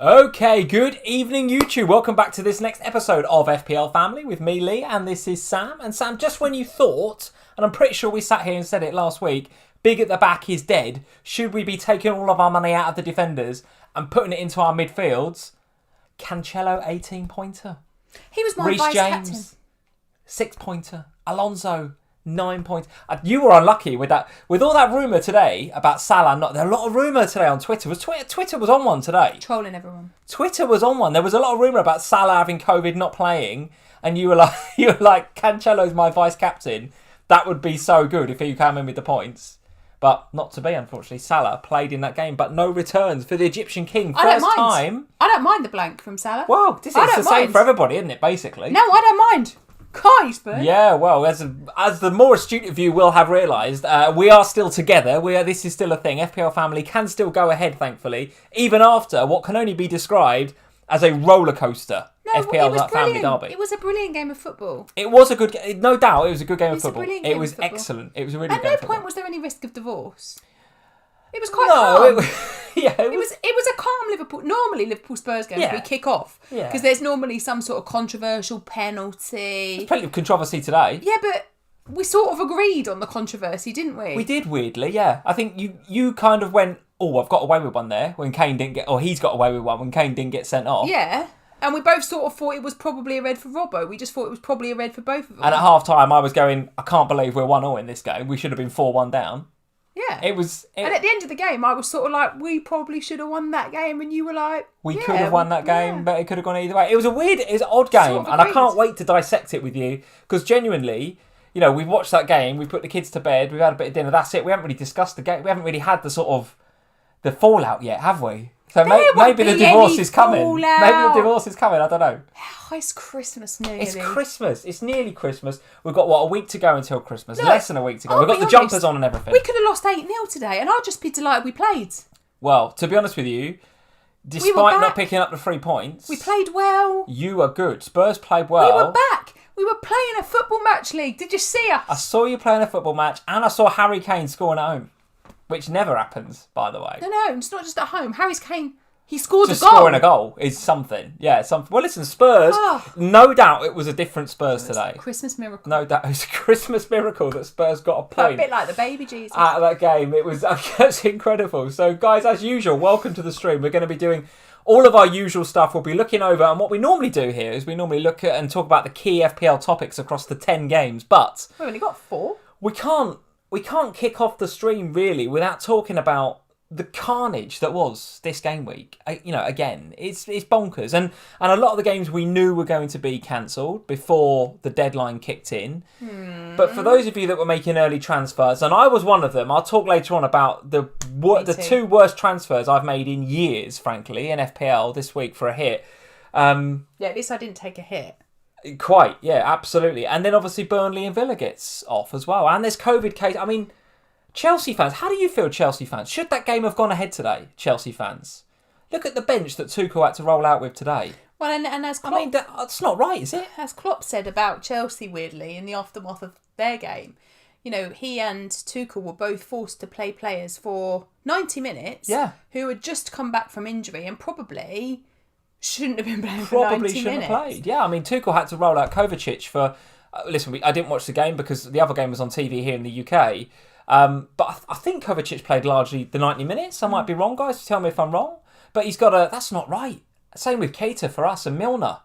Okay, good evening YouTube. Welcome back to this next episode of FPL Family with me, Lee, and this is Sam. And Sam, just when you thought, and I'm pretty sure we sat here and said it last week, big at the back is dead, should we be taking all of our money out of the defenders and putting it into our midfields? Cancelo, 18-pointer. He was my Reece vice James, captain. 6-pointer. Alonso, 9 points. You were unlucky with that. With all that rumour today about Salah, there a lot of rumour today on Twitter. Twitter was on one today. Trolling everyone. Twitter was on one. There was a lot of rumour about Salah having COVID, not playing, and you were like, Cancelo's my vice captain. That would be so good if he came in with the points. But not to be, unfortunately. Salah played in that game, but no returns for the Egyptian king. First time. I don't mind the blank from Salah. Well, this is the same for everybody, isn't it, basically? No, I don't mind. Kai, Spurs. Yeah, well, as the more astute of you will have realised, we are still together. This is still a thing. FPL Family can still go ahead, thankfully, even after what can only be described as a roller coaster. No, FPL Family derby. It was a brilliant game of football. It was a good game. No doubt, it was a good game of football. It was excellent. It was a really good game. At no point was there any risk of divorce. It was quite calm. It was a calm Liverpool. Normally, Liverpool Spurs games we kick off because there's normally some sort of controversial penalty. There's plenty of controversy today. Yeah, but we sort of agreed on the controversy, didn't we? We did, weirdly. Yeah, I think you kind of went, "Oh, I've got away with one there," when Kane didn't get, or he's got away with one when Kane didn't get sent off. Yeah. And we both sort of thought it was probably a red for Robbo. We just thought it was probably a red for both of them. And at half time, I was going, I can't believe we're 1-0 in this game. We should have been 4-1 down. Yeah. And at the end of the game, I was sort of like, we probably should have won that game. And you were like, we could have won that game, but it could have gone either way. It was an odd game. Sort of and I can't wait to dissect it with you. Because genuinely, we've watched that game. We put the kids to bed. We've had a bit of dinner. That's it. We haven't really discussed the game. We haven't really had the fallout yet, have we? So maybe the divorce is coming. Maybe the divorce is coming. I don't know. Oh, it's Christmas nearly. It's Christmas. It's nearly Christmas. We've got, a week to go until Christmas. Less than a week to go. We've got the jumpers on and everything. We could have lost 8-0 today, and I'd just be delighted we played. Well, to be honest with you, despite not picking up the 3 points... We played well. You were good. Spurs played well. We were back. We were playing a football match league. Did you see us? I saw you playing a football match, and I saw Harry Kane scoring at home. Which never happens, by the way. No, it's not just at home. Harry Kane... He scored just a goal. Scoring a goal is something. Yeah, something. Well, listen, Spurs, no doubt it was a different Spurs today. Christmas miracle. No doubt. It was a Christmas miracle that Spurs got a point. A bit like the baby Jesus. Out of that game. It was incredible. So, guys, as usual, welcome to the stream. We're going to be doing all of our usual stuff. We'll be looking over, and what we normally do here is we normally look at and talk about the key FPL topics across the 10 games. But we've only got 4. We can't kick off the stream, really, without talking about the carnage that was this game week. Again, it's bonkers. And a lot of the games we knew were going to be cancelled before the deadline kicked in. But for those of you that were making early transfers, and I was one of them, I'll talk later on about the 2 worst transfers I've made in years, frankly, in FPL this week for a hit. At least I didn't take a hit. Quite, yeah, absolutely. And then obviously Burnley and Villa gets off as well. And there's COVID case. I mean... Chelsea fans, how do you feel, Chelsea fans? Should that game have gone ahead today, Chelsea fans? Look at the bench that Tuchel had to roll out with today. Well, and as Klopp... that's not right, is it? As Klopp said about Chelsea, weirdly, in the aftermath of their game, he and Tuchel were both forced to play players for 90 minutes who had just come back from injury and probably shouldn't have been playing for 90 minutes. Probably shouldn't have played. Yeah, I mean, Tuchel had to roll out Kovacic for... listen, I didn't watch the game because the other game was on TV here in the UK. But I think Kovacic played largely the 90 minutes. I might be wrong, guys. Tell me if I'm wrong. But he's got that's not right. Same with Keita for us and Milner.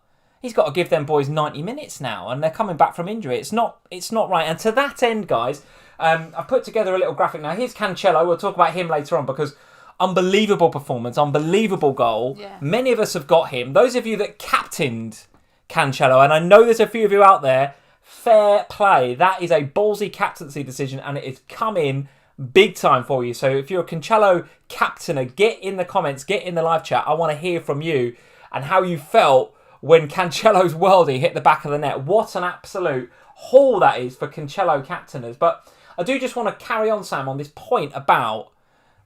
he's got to give them boys 90 minutes now, and they're coming back from injury. It's not right. And to that end, guys, I've put together a little graphic now. Here's Cancelo. We'll talk about him later on because unbelievable performance, unbelievable goal. Yeah. Many of us have got him. Those of you that captained Cancelo, and I know there's a few of you out there, fair play. That is a ballsy captaincy decision, and it has come in big time for you. So if you're a Cancelo captainer, get in the comments, get in the live chat. I want to hear from you and how you felt when Cancelo's worldie hit the back of the net. What an absolute haul that is for Cancelo captainers. But I do just want to carry on, Sam, on this point about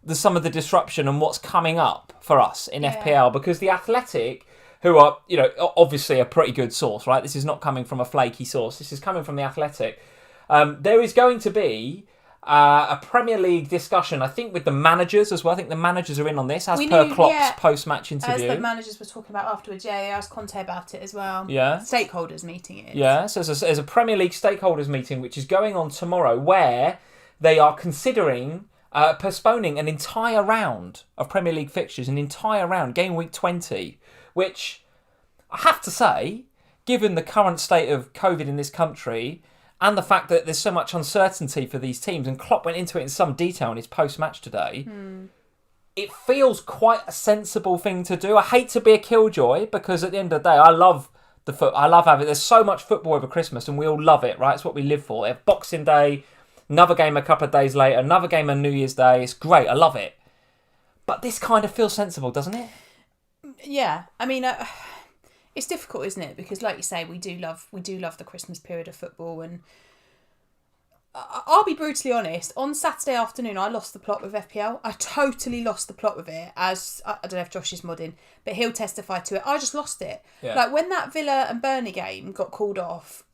some of the disruption and what's coming up for us in FPL, because the Athletic, who are, obviously a pretty good source, right? This is not coming from a flaky source. This is coming from the Athletic. There is going to be a Premier League discussion, I think, with the managers as well. I think the managers are in on this, as per Klopp's post-match interview. As the managers were talking about afterwards, they asked Conte about it as well. Yeah. Stakeholders meeting it is. Yeah, so there's a Premier League stakeholders meeting which is going on tomorrow, where they are considering postponing an entire round of Premier League fixtures, an entire round, game week 20, which I have to say, given the current state of COVID in this country and the fact that there's so much uncertainty for these teams, and Klopp went into it in some detail in his post-match today, it feels quite a sensible thing to do. I hate to be a killjoy, because at the end of the day, I love having, there's so much football over Christmas and we all love it, right? It's what we live for. They have Boxing Day, another game a couple of days later, another game on New Year's Day. It's great. I love it. But this kind of feels sensible, doesn't it? Yeah. I mean, it's difficult, isn't it? Because, like you say, we do love the Christmas period of football, and I'll be brutally honest. On Saturday afternoon, I lost the plot with FPL. I totally lost the plot with it. As I don't know if Josh is modding, but he'll testify to it. I just lost it. Yeah. Like when that Villa and Burnley game got called off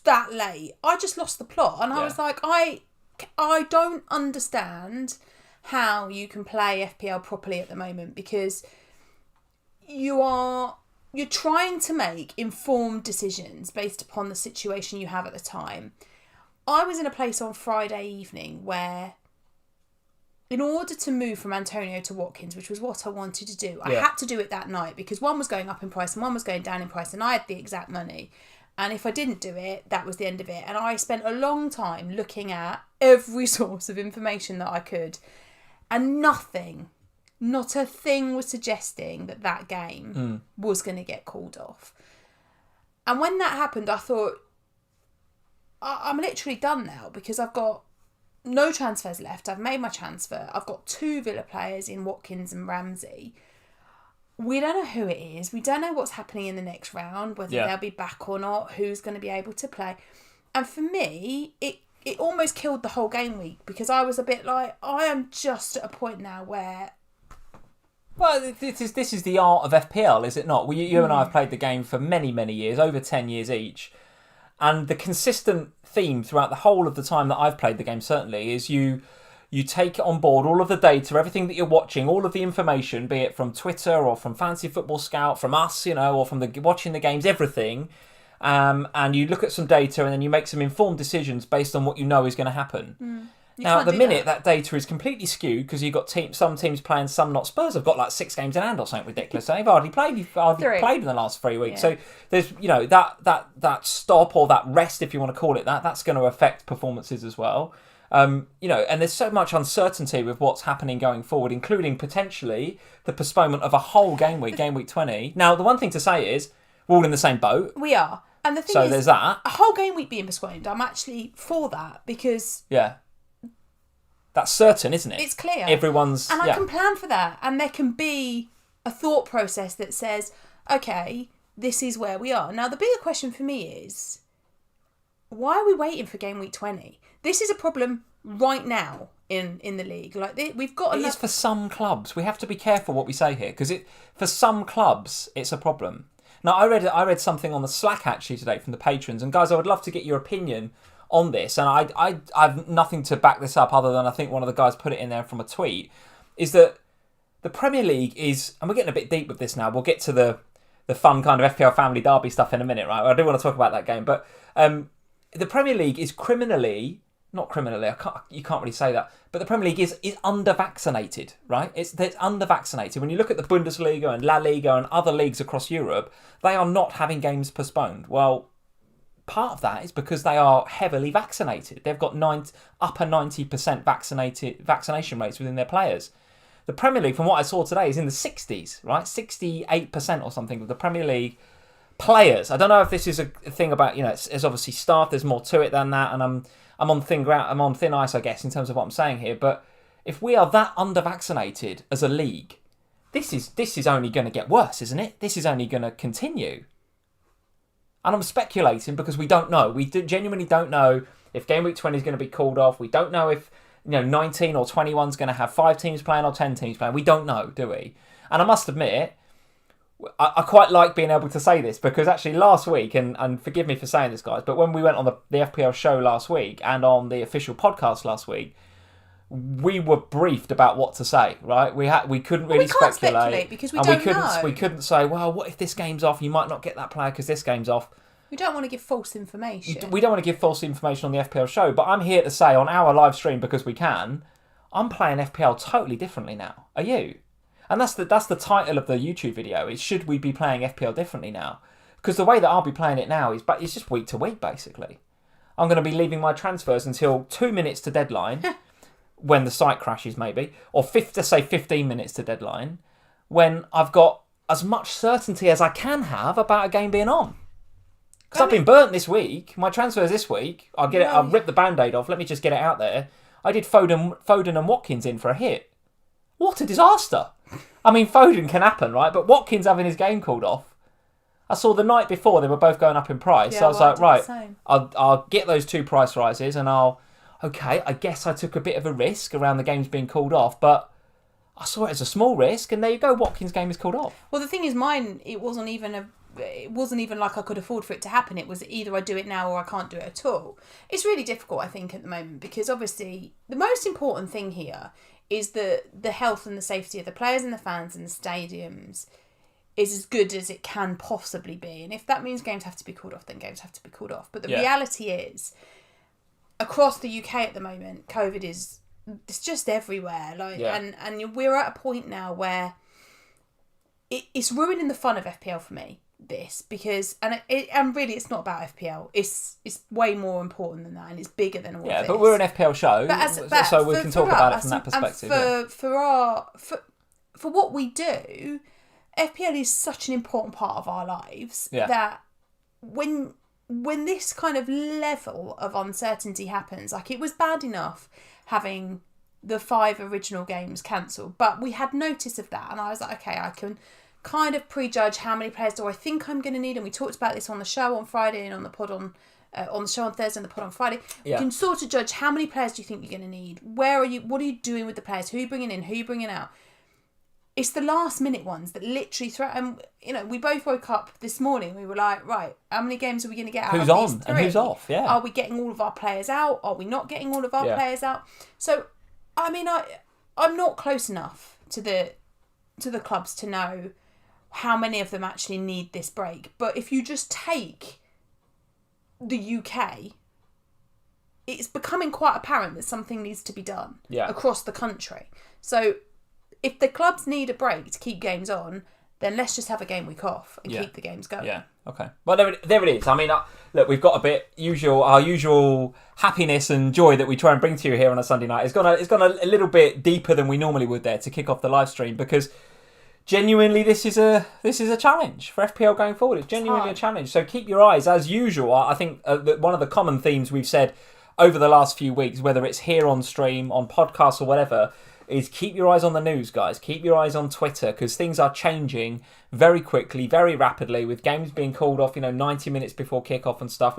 that late, I just lost the plot, and I was like, I don't understand how you can play FPL properly at the moment, because you're trying to make informed decisions based upon the situation you have at the time. I was in a place on Friday evening where, in order to move from Antonio to Watkins, which was what I wanted to do, I had to do it that night, because one was going up in price and one was going down in price, and I had the exact money. And if I didn't do it, that was the end of it. And I spent a long time looking at every source of information that I could, and not a thing was suggesting that game was going to get called off. And when that happened, I thought, I'm literally done now, because I've got no transfers left. I've made my transfer. I've got 2 Villa players in Watkins and Ramsey. We don't know who it is. We don't know what's happening in the next round, whether they'll be back or not, who's going to be able to play. And for me, it almost killed the whole game week, because I was a bit like, I am just at a point now where... Well, this is the art of FPL, is it not? Well, you and I have played the game for many, many years, over 10 years each. And the consistent theme throughout the whole of the time that I've played the game, certainly, is you take on board all of the data, everything that you're watching, all of the information, be it from Twitter or from Fantasy Football Scout, from us, or from watching the games, everything. And you look at some data and then you make some informed decisions based on what you know is going to happen. Now, at the minute, that data is completely skewed, because you've got some teams playing, some not. Spurs have got like 6 games in hand or something ridiculous. They've hardly played in the last 3 weeks. Yeah. So there's, that stop or that rest, if you want to call it that, that's going to affect performances as well. And there's so much uncertainty with what's happening going forward, including potentially the postponement of a whole game week 20. Now, the one thing to say is we're all in the same boat. We are. And the thing is, there's that. A whole game week being postponed, I'm actually for that, because... Yeah. That's certain, isn't it? It's clear. Everyone's... And I can plan for that. And there can be a thought process that says, okay, this is where we are. Now, the bigger question for me is, why are we waiting for game week 20? This is a problem right now in the league. Like, we've got... It is for some clubs. We have to be careful what we say here, because for some clubs, it's a problem. Now, I read something on the Slack, actually, today from the patrons. And, guys, I would love to get your opinion on this, and I have nothing to back this up other than I think one of the guys put it in there from a tweet, is that the Premier League is, and we're getting a bit deep with this now, we'll get to the fun kind of FPL Family derby stuff in a minute, right? I do want to talk about that game, but the Premier League is criminally not criminally, you can't really say that, but the Premier League is under-vaccinated, right? It's under-vaccinated. When you look at the Bundesliga and La Liga and other leagues across Europe, they are not having games postponed. Well, part of that is because they are heavily vaccinated. They've got upper 90% vaccination rates within their players. The Premier League, from what I saw today, is in the 60s, right? 68% or something of the Premier League players. I don't know if this is a thing about, it's obviously staff. There's more to it than that, and I'm on thin ice, I guess, in terms of what I'm saying here. But if we are that under-vaccinated as a league, this is only going to get worse, isn't it? This is only going to continue. And I'm speculating because we don't know. We genuinely don't know if game week 20 is going to be called off. We don't know if 19 or 21 is going to have 5 teams playing or 10 teams playing. We don't know, do we? And I must admit, I quite like being able to say this because actually last week, and forgive me for saying this, guys, but when we went on the FPL show last week and on the official podcast last week, we were briefed about what to say, right? We couldn't really speculate because we don't know. We couldn't say, well, what if this game's off? You might not get that player because this game's off. We don't want to give false information. We don't want to give false information on the FPL show, but I'm here to say on our live stream, because we can, I'm playing FPL totally differently now. Are you? And that's the title of the YouTube video, is should we be playing FPL differently now? Because the way that I'll be playing it now is just week to week, basically. I'm going to be leaving my transfers until 2 minutes to deadline, when the site crashes maybe, or let's say 15 minutes to deadline, when I've got as much certainty as I can have about a game being on. Because I've been burnt this week. My transfers this week, I'll rip the band-aid off, let me just get it out there. I did Foden and Watkins in for a hit. What a disaster. I mean, Foden can happen, right? But Watkins having his game called off. I saw the night before they were both going up in price. So I was like, right, I'll get those 2 price rises and I guess I took a bit of a risk around the games being called off, but I saw it as a small risk, and there you go, Watkins' game is called off. Well, the thing is, mine, it wasn't even like I could afford for it to happen. It was either I do it now or I can't do it at all. It's really difficult, I think, at the moment, because obviously the most important thing here is the health and the safety of the players and the fans and the stadiums is as good as it can possibly be. And if that means games have to be called off, then games have to be called off. But the reality is, across the UK at the moment, COVID it's just everywhere. And we're at a point now where it's ruining the fun of FPL for me. Because really it's not about FPL. It's way more important than that, and it's bigger than all of this. Yeah, but we're an FPL show, so we can talk about it from that perspective. For what we do, FPL is such an important part of our lives that when this kind of level of uncertainty happens, like, it was bad enough having the 5 original games cancelled, but we had notice of that, and I was like, okay, I can kind of prejudge how many players do I think I'm going to need, and we talked about this on the show on Friday and on the pod on the show on Thursday and the pod on Friday. You can sort of judge how many players do you think you're going to need, what are you doing with the players, who are you bringing in, who are you bringing out. It's the last minute ones that literally throw. And we both woke up this morning. We were like, right, how many games are we going to get out? Who's of these 3? And who's off? Yeah. Are we getting all of our players out? Are we not getting all of our players out? So, I mean, I'm not close enough to the clubs to know how many of them actually need this break. But if you just take the UK, it's becoming quite apparent that something needs to be done across the country. So if the clubs need a break to keep games on, then let's just have a game week off and keep the games going. Yeah, okay. Well, there it is. I mean, look, we've got our usual happiness and joy that we try and bring to you here on a Sunday night. It's gone a little bit deeper than we normally would there to kick off the live stream, because genuinely this is a challenge for FPL going forward. It's genuinely a challenge. So keep your eyes, as usual. I think one of the common themes we've said over the last few weeks, whether it's here on stream, on podcasts or whatever, is keep your eyes on the news, guys. Keep your eyes on Twitter, because things are changing very quickly, very rapidly, with games being called off, 90 minutes before kickoff and stuff.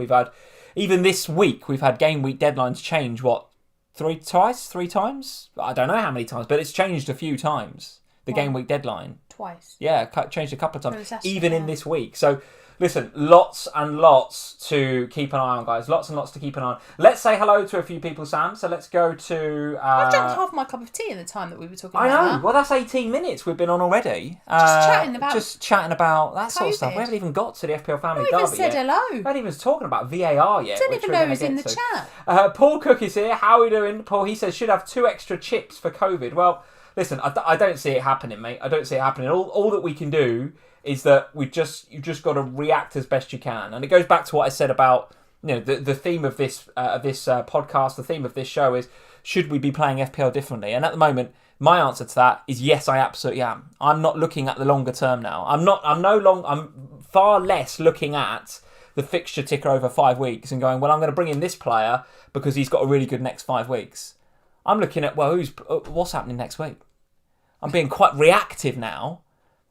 Even this week, we've had game week deadlines change, 3 times? I don't know how many times, but it's changed a few times, the game week deadline. Twice. Yeah, changed a couple of times, even in this week. So Listen, lots and lots to keep an eye on, guys. Lots and lots to keep an eye on. Let's say hello to a few people, Sam. So let's go to... I've drunk half my cup of tea in the time that we were talking about that. I know. Well, that's 18 minutes we've been on already. Just chatting about that sort of stuff. We haven't even got to the FPL Family Derby yet. We haven't even said hello. We haven't even talking about VAR yet. Don't even know who's in the chat. Paul Cook is here. How are we doing? Paul, he says, should have 2 extra chips for COVID. Well, listen, I don't see it happening, mate. I don't see it happening. All that we can do is that you've just got to react as best you can. And it goes back to what I said about, the theme of this podcast, the theme of this show is, should we be playing FPL differently? And at the moment, my answer to that is yes, I absolutely am. I'm not looking at the longer term now. I'm far less looking at the fixture ticker over 5 weeks and going, well, I'm going to bring in this player because he's got a really good next 5 weeks. I'm looking at, well, what's happening next week? I'm being quite reactive now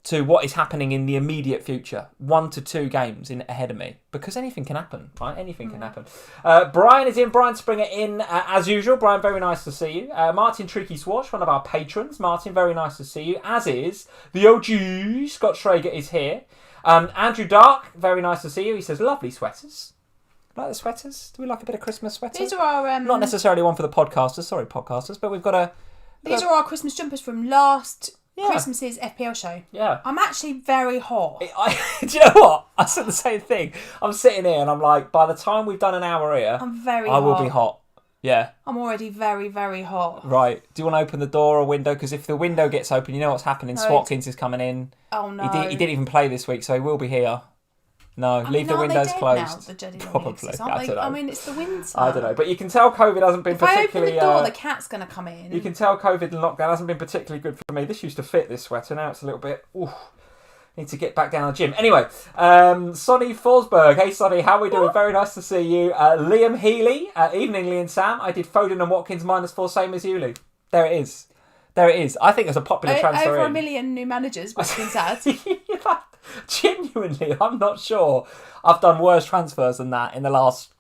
to what is happening in the immediate future. 1 to 2 games ahead of me. Because anything can happen, right? Anything can happen. Brian is in. Brian Springer in as usual. Brian, very nice to see you. Martin Tricky Swash, one of our patrons. Martin, very nice to see you. As is the OG, Scott Schrager is here. Andrew Dark, very nice to see you. He says, lovely sweaters. Like the sweaters? Do we like a bit of Christmas sweaters? These are our... Not necessarily one for the podcasters. Sorry, podcasters. But we've got a... These are our Christmas jumpers from last... Christmas's FPL show. Yeah. I'm actually very hot. Do you know what? I said the same thing. I'm sitting here and I'm like, by the time we've done an hour here, I will be hot. Yeah. I'm already very, very hot. Right. Do you want to open the door or window? Because if the window gets open, you know what's happening. No, Swatkins is coming in. Oh, no. He didn't even play this week, so he will be here. No, leave the windows closed. Now, the Probably. I don't know. I mean, it's the winter. I don't know. But you can tell COVID hasn't been particularly... If I open the door, the cat's going to come in. You can tell COVID and lockdown hasn't been particularly good for me. This used to fit, this sweater. Now it's a little bit... Ooh, need to get back down the gym. Anyway, Sonny Forsberg. Hey, Sonny, how are we doing? Very nice to see you. Liam Healy. Evening, Lee and Sam. I did Foden and Watkins -4, same as you, Lee. There it is. I think it's a popular transfer. Over 1 million new managers, Watkins had. Genuinely, I'm not sure I've done worse transfers than that in the last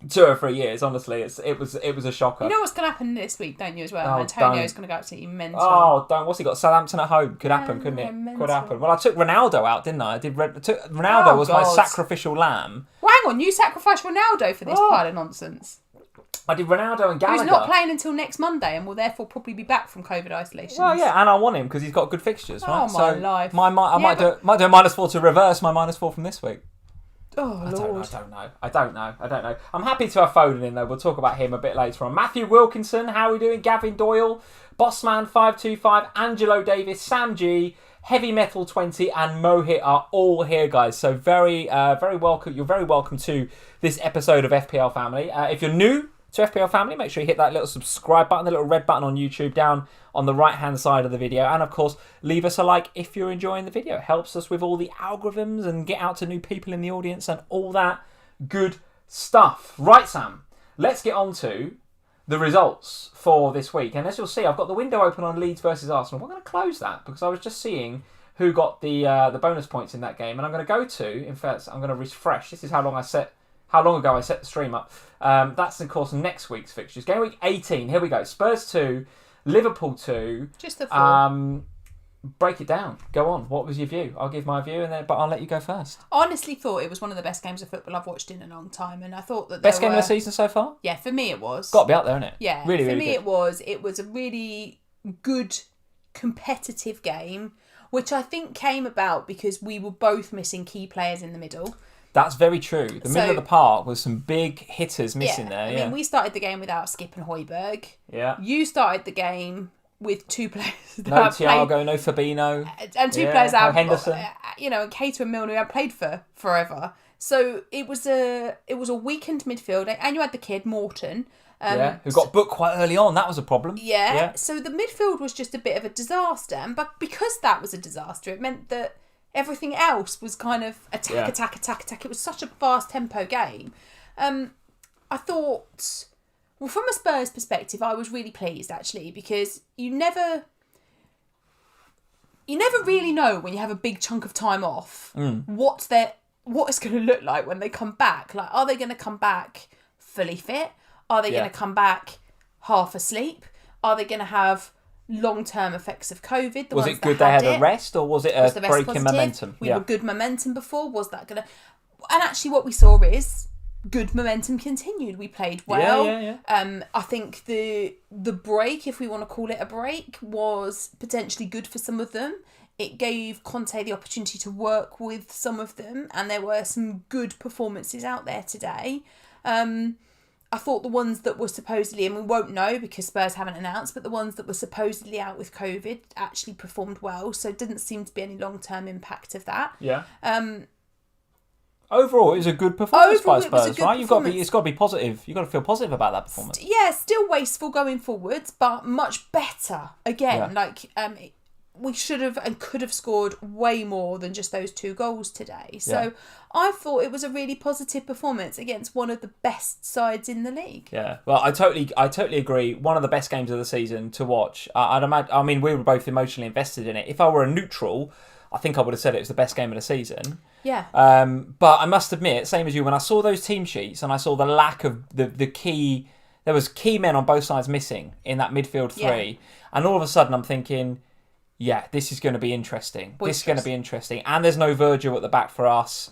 2 or 3 years. Honestly, it was a shocker. You know what's going to happen this week, don't you, as well? Antonio's going to go absolutely mental. Oh, don't. What's he got? Southampton at home. Could happen, couldn't it? Mental. Could happen. Well, I took Ronaldo out, didn't I? Ronaldo was my sacrificial lamb. Well, hang on. You sacrificed Ronaldo for this pile of nonsense. I did Ronaldo and Gallagher. Who's not playing until next Monday and will therefore probably be back from COVID isolation. Well, yeah, and I want him because he's got good fixtures, right? Oh, my life. I might do a -4 to reverse my -4 from this week. Oh, Lord. I don't know. I'm happy to have Foden in, though. We'll talk about him a bit later on. Matthew Wilkinson, how are we doing? Gavin Doyle, Bossman525, Angelo Davis, Sam G, Heavy Metal 20 and Mohit are all here, guys. So very welcome. You're very welcome to this episode of FPL Family. If you're new to FPL Family, make sure you hit that little subscribe button, the little red button on YouTube down on the right-hand side of the video. And, of course, leave us a like if you're enjoying the video. It helps us with all the algorithms and get out to new people in the audience and all that good stuff. Right, Sam, let's get on to the results for this week. And as you'll see, I've got the window open on Leeds versus Arsenal. We're going to close that because I was just seeing who got the bonus points in that game. And I'm going to go to, in fact, I'm going to refresh. This is how long ago I set the stream up. That's, of course, next week's fixtures. Game week 18. Here we go. Spurs 2, Liverpool 2. Just the 4. Break it down. Go on. What was your view? I'll give my view, but I'll let you go first. I honestly thought it was one of the best games of football I've watched in a long time, and I thought that best game of the season so far. Yeah, for me it was. Got to be up there, isn't it? Yeah, really, for really me good. it was. It was a really good competitive game, which I think came about because we were both missing key players in the middle. That's very true. The middle of the park was some big hitters missing there. I mean, we started the game without Skip and Højbjerg. Yeah. You started the game with 2 players. No Thiago, no Fabinho. And 2 players out. Henderson. And Cater and Milner, who had played for forever. So it was a weakened midfield. And you had the kid, Morton. Who got booked quite early on. That was a problem. Yeah. So the midfield was just a bit of a disaster. And but because that was a disaster, it meant that everything else was kind of attack. It was such a fast tempo game. I thought, well, from a Spurs perspective, I was really pleased actually because you never really know when you have a big chunk of time off what it's going to look like when they come back. Like, are they going to come back fully fit? Are they going to come back half asleep? Are they going to have long-term effects of COVID. Was it good they had a rest, or was it a break in momentum? We were good momentum before. Was that going to... And actually what we saw is good momentum continued. We played well. I think the break, if we want to call it a break, was potentially good for some of them. It gave Conte the opportunity to work with some of them, and there were some good performances out there today. I thought the ones that were supposedly, and we won't know because Spurs haven't announced, but the ones that were supposedly out with COVID actually performed well, so it didn't seem to be any long-term impact of that. Yeah. Overall, it was a good performance by Spurs, right? It's got to be positive. You've got to feel positive about that performance. Yeah, still wasteful going forwards, but much better. Again, we should have and could have scored way more than just those 2 goals today. So I thought it was a really positive performance against one of the best sides in the league. Yeah, well, I totally agree. One of the best games of the season to watch. I'd imagine. I mean, we were both emotionally invested in it. If I were a neutral, I think I would have said it was the best game of the season. Yeah. But I must admit, same as you, when I saw those team sheets and I saw the lack of the key, there was key men on both sides missing in that midfield 3, and all of a sudden I'm thinking, yeah, this is going to be interesting. This is going to be interesting. And there's no Virgil at the back for us.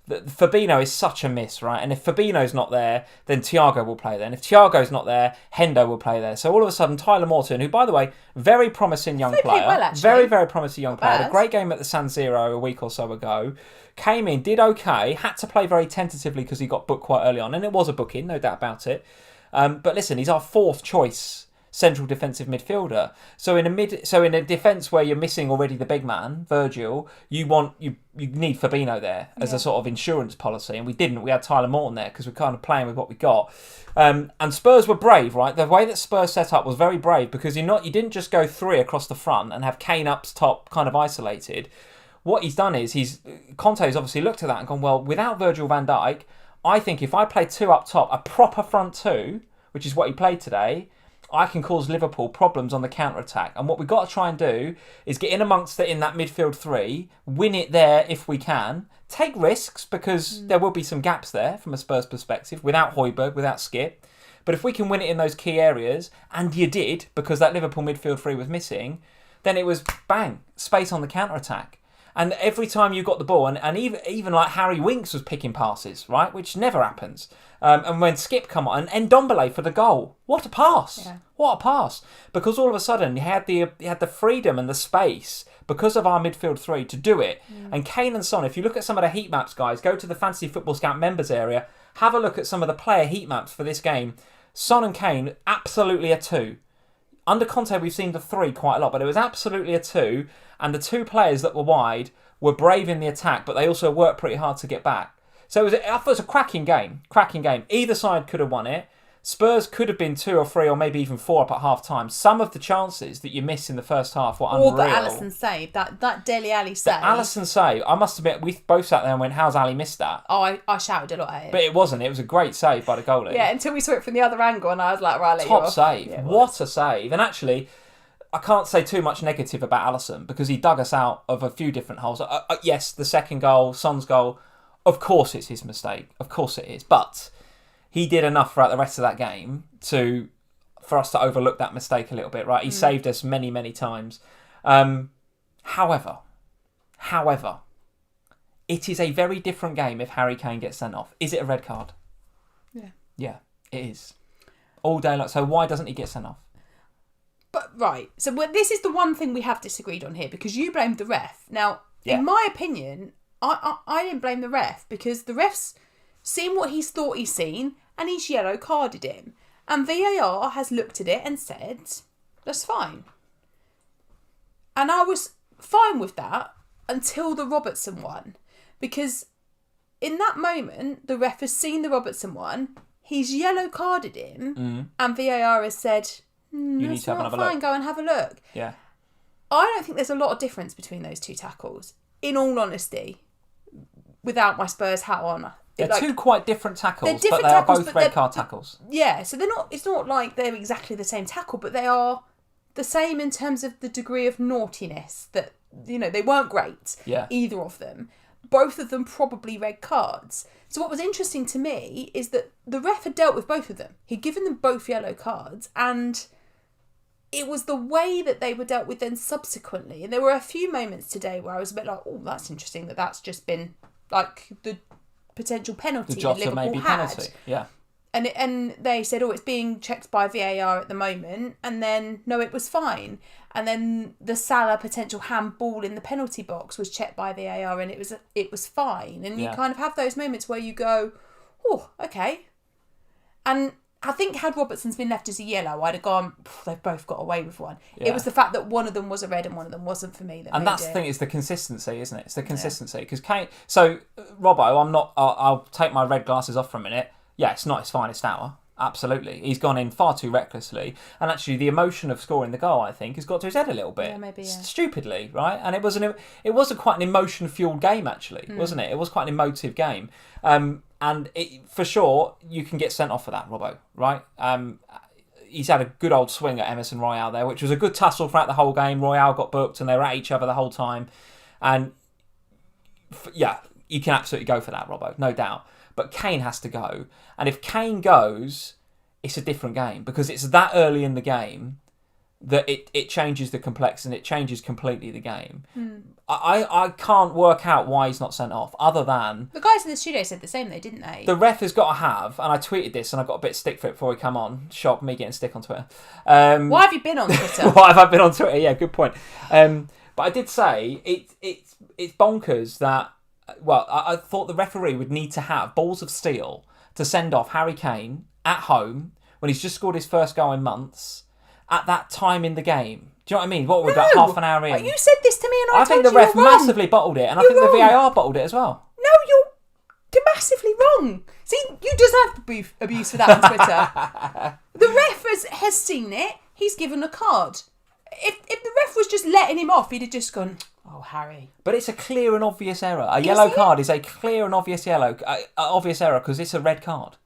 Fabinho is such a miss, right? And if Fabinho's not there, then Thiago will play there. And if Thiago's not there, Hendo will play there. So all of a sudden, Tyler Morton, who, by the way, very promising young player. Well, very, very promising young player. Had a great game at the San Siro a week or so ago. Came in, did okay. Had to play very tentatively because he got booked quite early on. And it was a booking, no doubt about it. But listen, he's our 4th choice central defensive midfielder. So in a defence where you're missing already the big man, Virgil, you need Fabinho there as a sort of insurance policy, and we didn't. We had Tyler Morton there because we're kind of playing with what we got. And Spurs were brave, right? The way that Spurs set up was very brave because you didn't just go 3 across the front and have Kane up top kind of isolated. What he's done is Conte's obviously looked at that and gone, well, without Virgil van Dijk, I think if I play 2 up top, a proper front 2, which is what he played today, I can cause Liverpool problems on the counter-attack. And what we've got to try and do is get in amongst it in that midfield 3, win it there if we can, take risks because there will be some gaps there from a Spurs perspective, without Højbjerg, without Skip. But if we can win it in those key areas, and you did, because that Liverpool midfield 3 was missing, then it was, bang, space on the counter-attack. And every time you got the ball, and even like Harry Winks was picking passes, right, which never happens. And when Skip come on, and Ndombele for the goal, what a pass! Yeah. What a pass! Because all of a sudden you had the freedom and the space because of our midfield 3 to do it. And Kane and Son, if you look at some of the heat maps, guys, go to the Fantasy Football Scout members area, have a look at some of the player heat maps for this game. Son and Kane, absolutely a 2. Under Conte, we've seen the 3 quite a lot, but it was absolutely a 2. And the 2 players that were wide were brave in the attack, but they also worked pretty hard to get back. So I thought it was a cracking game. Either side could have won it. Spurs could have been 2 or 3 or maybe even 4 up at half time. Some of the chances that you miss in the first half were unreal. Or the Alisson save, that Dele Alli save. The Alisson save, I must admit, we both sat there and went, how's Ali missed that? Oh, I shouted a lot at it. But it wasn't. It was a great save by the goalie. Yeah, until we saw it from the other angle and I was like, right, let Top save. Yeah, what a save. And actually, I can't say too much negative about Alisson because he dug us out of a few different holes. Yes, the second goal, Son's goal, of course it's his mistake. Of course it is. But he did enough throughout the rest of that game for us to overlook that mistake a little bit, right? He saved us many, many times. However, it is a very different game if Harry Kane gets sent off. Is it a red card? Yeah. Yeah, it is. All day long. So why doesn't he get sent off? But right, so this is the one thing we have disagreed on here because you blamed the ref. Now, in my opinion, I didn't blame the ref because the ref's seen what he's thought he's seen and he's yellow carded him. And VAR has looked at it and said, that's fine. And I was fine with that until the Robertson one. Because in that moment, the ref has seen the Robertson one, he's yellow carded him, and VAR has said, you need to have another look. Go and have a look. Yeah. I don't think there's a lot of difference between those 2 tackles, in all honesty, without my Spurs hat on. They're 2 quite different tackles, but they are both red card tackles. Yeah, so it's not like they're exactly the same tackle, but they are the same in terms of the degree of naughtiness that, they weren't great, either of them. Both of them probably red cards. So what was interesting to me is that the ref had dealt with both of them. He'd given them both yellow cards and it was the way that they were dealt with then subsequently. And there were a few moments today where I was a bit like, oh, that's interesting that's just been like the potential penalty that Liverpool maybe had. Penalty. Yeah. And they said, oh, it's being checked by VAR at the moment. And then, no, it was fine. And then the Salah potential handball in the penalty box was checked by VAR and it was fine. And you kind of have those moments where you go, oh, okay. And I think had Robertson's been left as a yellow, I'd have gone, they've both got away with one. Yeah. It was the fact that one of them was a red and one of them wasn't for me. And that's the thing, it's the consistency, isn't it? It's the consistency. Because Kane... So, Robbo, I'll take my red glasses off for a minute. Yeah, it's not his finest hour. Absolutely. He's gone in far too recklessly. And actually, the emotion of scoring the goal, I think, has got to his head a little bit. Yeah, maybe, yeah. Stupidly, right? And it wasn't quite an emotion-fueled game, actually, wasn't it? It was quite an emotive game. And for sure, you can get sent off for that, Robbo, right? He's had a good old swing at Emerson Royale there, which was a good tussle throughout the whole game. Royale got booked and they were at each other the whole time. And yeah, you can absolutely go for that, Robbo, no doubt. But Kane has to go. And if Kane goes, it's a different game because it's that early in the game that it changes the complex and it changes completely the game. I can't work out why he's not sent off other than... The guys in the studio said the same though, didn't they? The ref has got to have, and I tweeted this and I got a bit of stick for it before we come on. Shock me getting stick on Twitter. Why have you been on Twitter? Why have I been on Twitter? Yeah, good point. But I did say it's bonkers that... Well, I thought the referee would need to have balls of steel to send off Harry Kane at home when he's just scored his first goal in months at that time in the game. Do you know what I mean? What, we're about half an hour in? You said this to me and I told you think the ref you're wrong. massively bottled it, and I think the VAR bottled it as well. No, you're massively wrong. See, you deserve abuse for that on Twitter. The ref has seen it. He's given a card. If the ref was just letting him off, he'd have just gone, oh, Harry. But it's a clear and obvious error. A yellow card is a clear and obvious obvious error because it's a red card.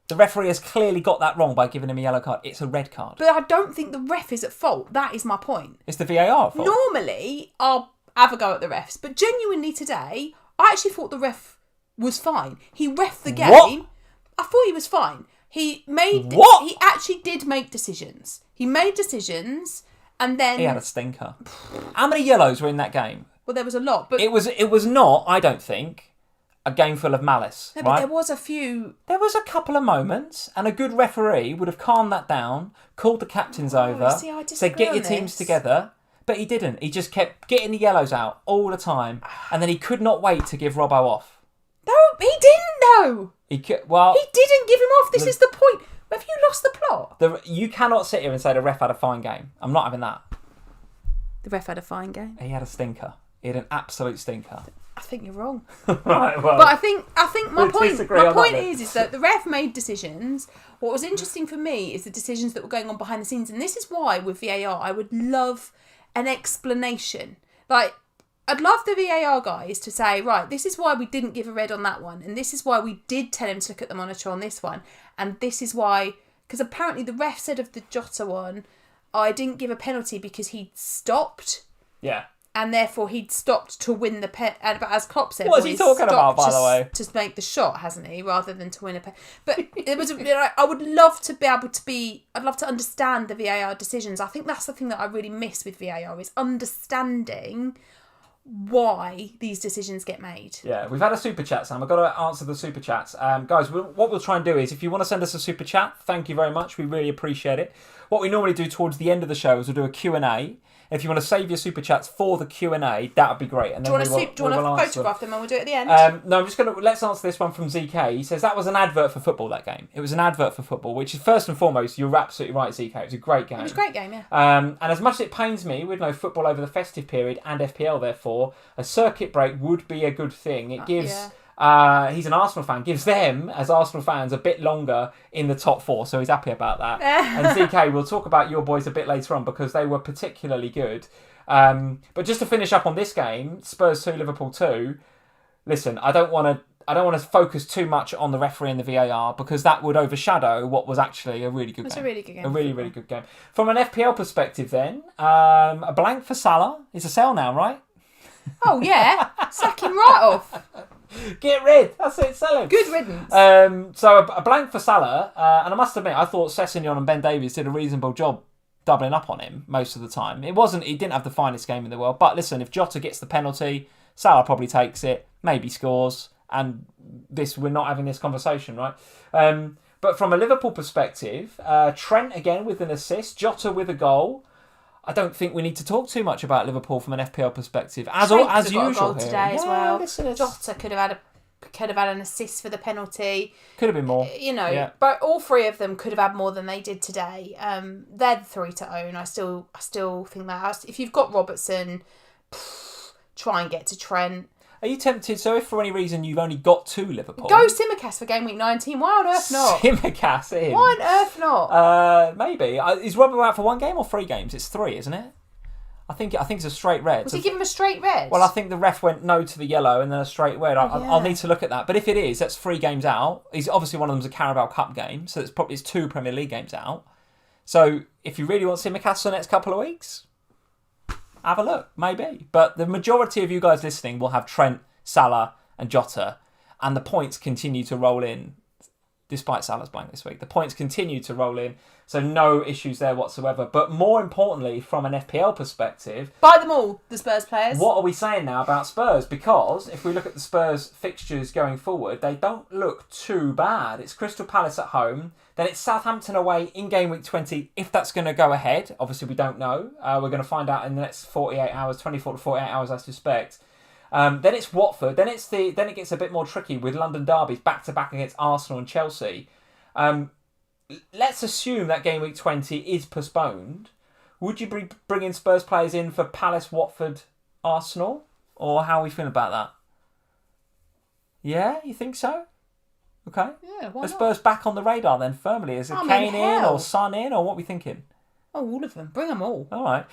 The referee has clearly got that wrong by giving him a yellow card. It's a red card. But I don't think the ref is at fault. That is my point. It's the VAR fault. Normally, I'll have a go at the refs. But genuinely today, I actually thought the ref was fine. He reffed the game. What? I thought he was fine. He actually did make decisions. He made decisions and then... He had a stinker. How many yellows were in that game? Well, there was a lot. But It was not, I don't think... a game full of malice, no, right? But there was a few... There was a couple of moments, and a good referee would have calmed that down, called the captains over, said, get your teams together. But he didn't. He just kept getting the yellows out all the time, and then he could not wait to give Robbo off. No, he didn't, though. He didn't give him off. This is the point. Have you lost the plot? You cannot sit here and say the ref had a fine game. I'm not having that. The ref had a fine game? He had a stinker. He had an absolute stinker. I think you're wrong. Right, well, but I think my point is that the ref made decisions. What was interesting for me is the decisions that were going on behind the scenes, and this is why with VAR I would love an explanation. Like, I'd love the VAR guys to say, right, this is why we didn't give a red on that one, and this is why we did tell him to look at the monitor on this one, and this is why, because apparently the ref said of the Jota one, I didn't give a penalty because he'd stopped. Yeah. And therefore he'd stopped to win the pen. But as Klopp said, what's he talking about, by the way? To make the shot, hasn't he, rather than to win a pen. But it was. I would love to be able to be. I'd love to understand the VAR decisions. I think that's the thing that I really miss with VAR is understanding why these decisions get made. Yeah, we've had a super chat, Sam. I've got to answer the super chats. Guys, what we'll try and do is, if you want to send us a super chat, thank you very much. We really appreciate it. What we normally do towards the end of the show is we'll do a Q&A. If you want to save your super chats for the Q&A, that would be great. And then do you want to photograph them and we'll do it at the end? No, I'm just going to... Let's answer this one from ZK. He says, that was an advert for football, that game. It was an advert for football, which is first and foremost, you're absolutely right, ZK. It was a great game. It was a great game, yeah. And as much as it pains me, with no football over the festive period and FPL, therefore, a circuit break would be a good thing. It gives... Yeah. He's an Arsenal fan, gives them, as Arsenal fans, a bit longer in the top four, so he's happy about that. And ZK, we'll talk about your boys a bit later on because they were particularly good. But just to finish up on this game, Spurs 2, Liverpool 2, listen, I don't want to focus too much on the referee and the VAR because that would overshadow what was actually a really good game. It's a really good game. A really, really good game. From an FPL perspective then, a blank for Salah. It's a sell now, right? Oh, yeah. Sack him right off. Get rid. That's it. Sell him. Good riddance. So a blank for Salah, and I must admit, I thought Sessegnon and Ben Davies did a reasonable job doubling up on him most of the time. He didn't have the finest game in the world. But listen, if Jota gets the penalty, Salah probably takes it, maybe scores, and we're not having this conversation, right? But from a Liverpool perspective, Trent again with an assist, Jota with a goal. I don't think we need to talk too much about Liverpool from an FPL perspective, as usual. Got a goal today as well. Listen, Jota could have had an assist for the penalty. Could have been more. But all three of them could have had more than they did today. They're the three to own. I still think that. If you've got Robertson, try and get to Trent. Are you tempted? So if for any reason you've only got 2 Liverpool... Go Tsimikas for game week 19. Why on earth not? Tsimikas in. Why on earth not? Maybe. Is Robert out for 1 game or 3 games? It's 3, isn't it? I think it's a straight red. Was he give him a straight red? Well, I think the ref went no to the yellow and then a straight red. I'll need to look at that. But if it is, that's 3 games out. He's obviously one of them's a Carabao Cup game, so it's 2 Premier League games out. So if you really want Tsimikas for the next couple of weeks, have a look, maybe. But the majority of you guys listening will have Trent, Salah and Jota, and the points continue to roll in despite Salah's blank this week. The points continue to roll in, so no issues there whatsoever. But more importantly, from an FPL perspective... Buy them all, the Spurs players. What are we saying now about Spurs? Because if we look at the Spurs fixtures going forward, they don't look too bad. It's Crystal Palace at home, then it's Southampton away in game week 20, if that's going to go ahead. Obviously, we don't know. We're going to find out in the next 48 hours, 24 to 48 hours, I suspect. Then it's Watford. Then it gets a bit more tricky with London derbies back to back against Arsenal and Chelsea. Let's assume that game week 20 is postponed. Would you be bringing Spurs players in for Palace, Watford, Arsenal, or how are we feeling about that? Yeah, you think so? Okay. Yeah, why Are not? Spurs back on the radar then firmly? Is it Kane in or Son in, or what are we thinking? Oh, all of them. Bring them all. All right.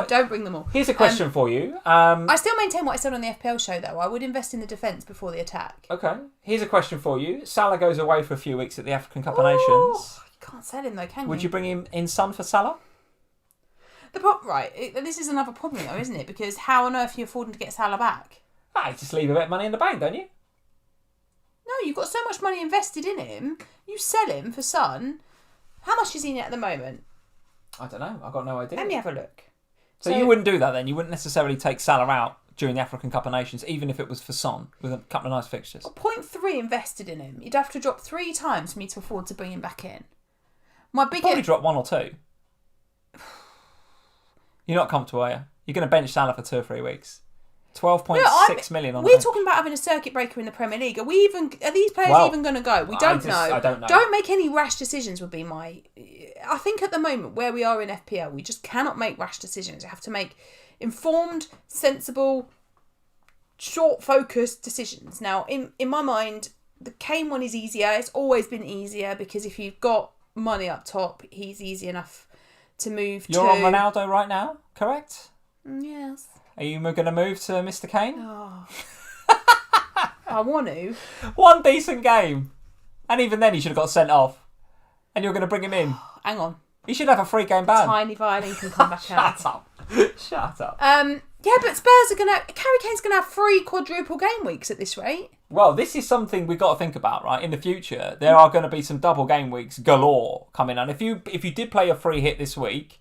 Don't bring them all. Here's a question for you. I still maintain what I said on the FPL show, though. I would invest in the defence before the attack. Okay. Here's a question for you. Salah goes away for a few weeks at the African Cup of Nations. You can't sell him, though, can you? Would you bring him in Son for Salah? This is another problem, though, isn't it? Because how on earth are you affording to get Salah back? You just leave a bit of money in the bank, don't you? No, you've got so much money invested in him. You sell him for Son. How much is he in it at the moment? I don't know. I've got no idea. Let me have a look. So you wouldn't do that then? You wouldn't necessarily take Salah out during the African Cup of Nations, even if it was for Son, with a couple of nice fixtures? 0.3 invested in him. You'd have to drop 3 times for me to afford to bring him back in. Probably drop 1 or 2. You're not comfortable, are you? You're going to bench Salah for 2 or 3 weeks. 12.6 million on the bench. We're talking about having a circuit breaker in the Premier League. Are these players even going to go? We don't know. I don't know. Don't make any rash decisions would be my... I think at the moment where we are in FPL, we just cannot make rash decisions. We have to make informed, sensible, short-focused decisions. Now, in my mind, the Kane one is easier. It's always been easier because if you've got money up top, he's easy enough to move to. You're on Ronaldo right now, correct? Yes. Are you going to move to Mr. Kane? Oh. I want to. 1 decent game. And even then he should have got sent off. And you're going to bring him in. Hang on. He should have a 3-game ban. Tiny violin can come back out. Shut up. Shut up. Yeah, but Spurs are going to... Harry Kane's going to have 3 quadruple game weeks at this rate. Well, this is something we've got to think about, right? In the future, there are going to be some double game weeks galore coming on. If you did play a free hit this week,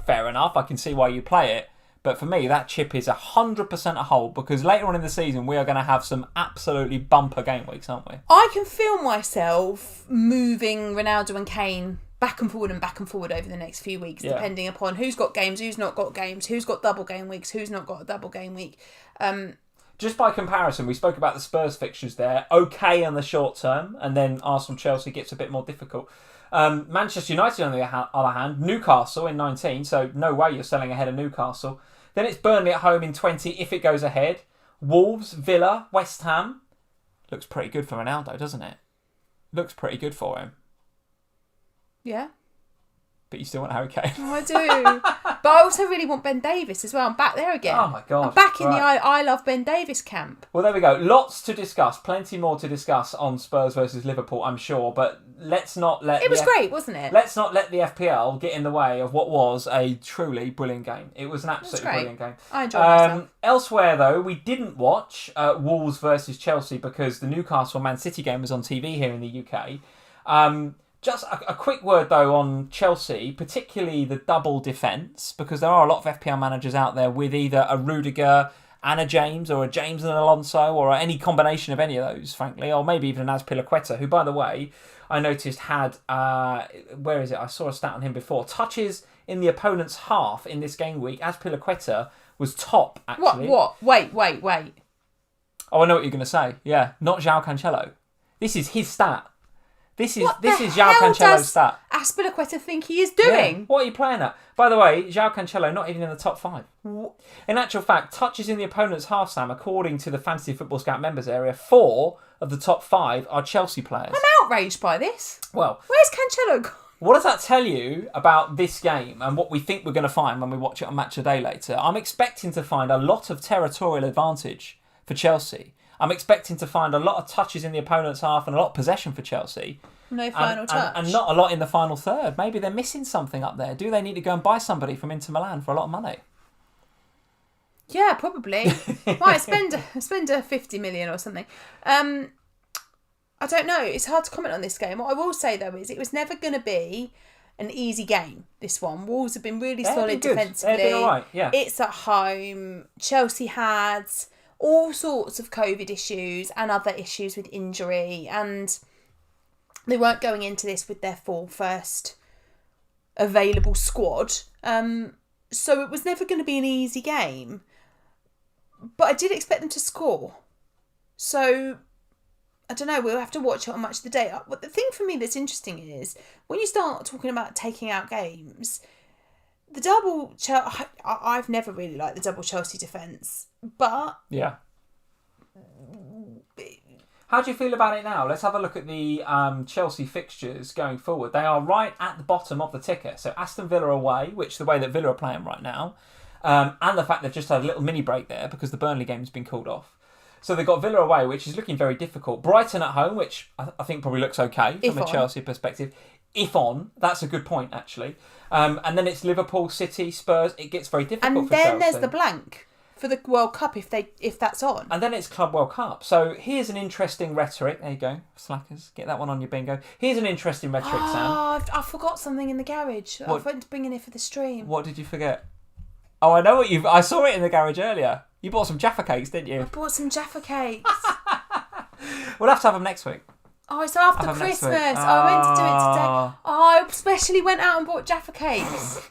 fair enough. I can see why you play it. But for me, that chip is 100% a hold because later on in the season, we are going to have some absolutely bumper game weeks, aren't we? I can feel myself moving Ronaldo and Kane back and forward over the next few weeks, depending upon who's got games, who's not got games, who's got double game weeks, who's not got a double game week. Just by comparison, we spoke about the Spurs fixtures there. Okay in the short term, and then Arsenal-Chelsea gets a bit more difficult. Manchester United, on the other hand, Newcastle in 19, so no way you're selling ahead of Newcastle. Then it's Burnley at home in 20 if it goes ahead. Wolves, Villa, West Ham. Looks pretty good for Ronaldo, doesn't it? Looks pretty good for him. Yeah. But you still want Harry Kane. Oh, I do. But I also really want Ben Davis as well. I'm back there again. Oh my God. I'm back in the I love Ben Davis camp. Well, there we go. Lots to discuss. Plenty more to discuss on Spurs versus Liverpool, I'm sure. But let's not let... It was great, wasn't it? Let's not let the FPL get in the way of what was a truly brilliant game. It was an absolutely brilliant game. I enjoyed myself. Elsewhere, though, we didn't watch Wolves versus Chelsea because the Newcastle Man City game was on TV here in the UK. Just a quick word, though, on Chelsea, particularly the double defence, because there are a lot of FPL managers out there with either a Rudiger and a James, or a James and an Alonso, or any combination of any of those, frankly, or maybe even an Azpilicueta, who, by the way, I noticed had, where is it? I saw a stat on him before. Touches in the opponent's half in this game week. Azpilicueta was top, actually. What? Wait. Oh, I know what you're going to say. Yeah, not João Cancelo. This is his stat. This is João Cancelo's stat. Azpilicueta think he is doing? Yeah. What are you playing at? By the way, João Cancelo not even in the top 5. In actual fact, touches in the opponent's half, Sam, according to the Fantasy Football Scout members area, 4 of the top 5 are Chelsea players. I'm outraged by this. Well, where's Cancelo gone? What does that tell you about this game and what we think we're going to find when we watch it on Match of Day later? I'm expecting to find a lot of territorial advantage for Chelsea. I'm expecting to find a lot of touches in the opponent's half and a lot of possession for Chelsea. No final touch. And not a lot in the final third. Maybe they're missing something up there. Do they need to go and buy somebody from Inter Milan for a lot of money? Yeah, probably. Might spend a 50 million or something. I don't know. It's hard to comment on this game. What I will say, though, is it was never going to be an easy game, this one. Wolves have been really solid defensively. They've been all right, yeah. It's at home. Chelsea had all sorts of COVID issues and other issues with injury, and they weren't going into this with their full first available squad. So it was never going to be an easy game. But I did expect them to score. So I don't know, we'll have to watch it on Match of the Day. But the thing for me that's interesting is when you start talking about taking out games, the double Chelsea, I've never really liked the double Chelsea defence, but yeah. How do you feel about it now? Let's have a look at the Chelsea fixtures going forward. They are right at the bottom of the ticker. So Aston Villa away, which the way that Villa are playing right now, and the fact they've just had a little mini break there because the Burnley game has been called off. So they've got Villa away, which is looking very difficult. Brighton at home, which I think probably looks okay from a Chelsea perspective. If on, that's a good point, actually. And then it's Liverpool, City, Spurs. It gets very difficult for Chelsea. And then there's the blank for the World Cup if that's on. And then it's Club World Cup. So here's an interesting rhetoric. There you go, slackers. Get that one on your bingo. Here's an interesting rhetoric, Sam. I forgot something in the garage. I went to bring it in for the stream. What did you forget? Oh, I know what you've... I saw it in the garage earlier. You bought some Jaffa cakes, didn't you? I bought some Jaffa cakes. We'll have to have them next week. Oh, it's after Christmas. I meant to do it today. I especially went out and bought Jaffa cakes.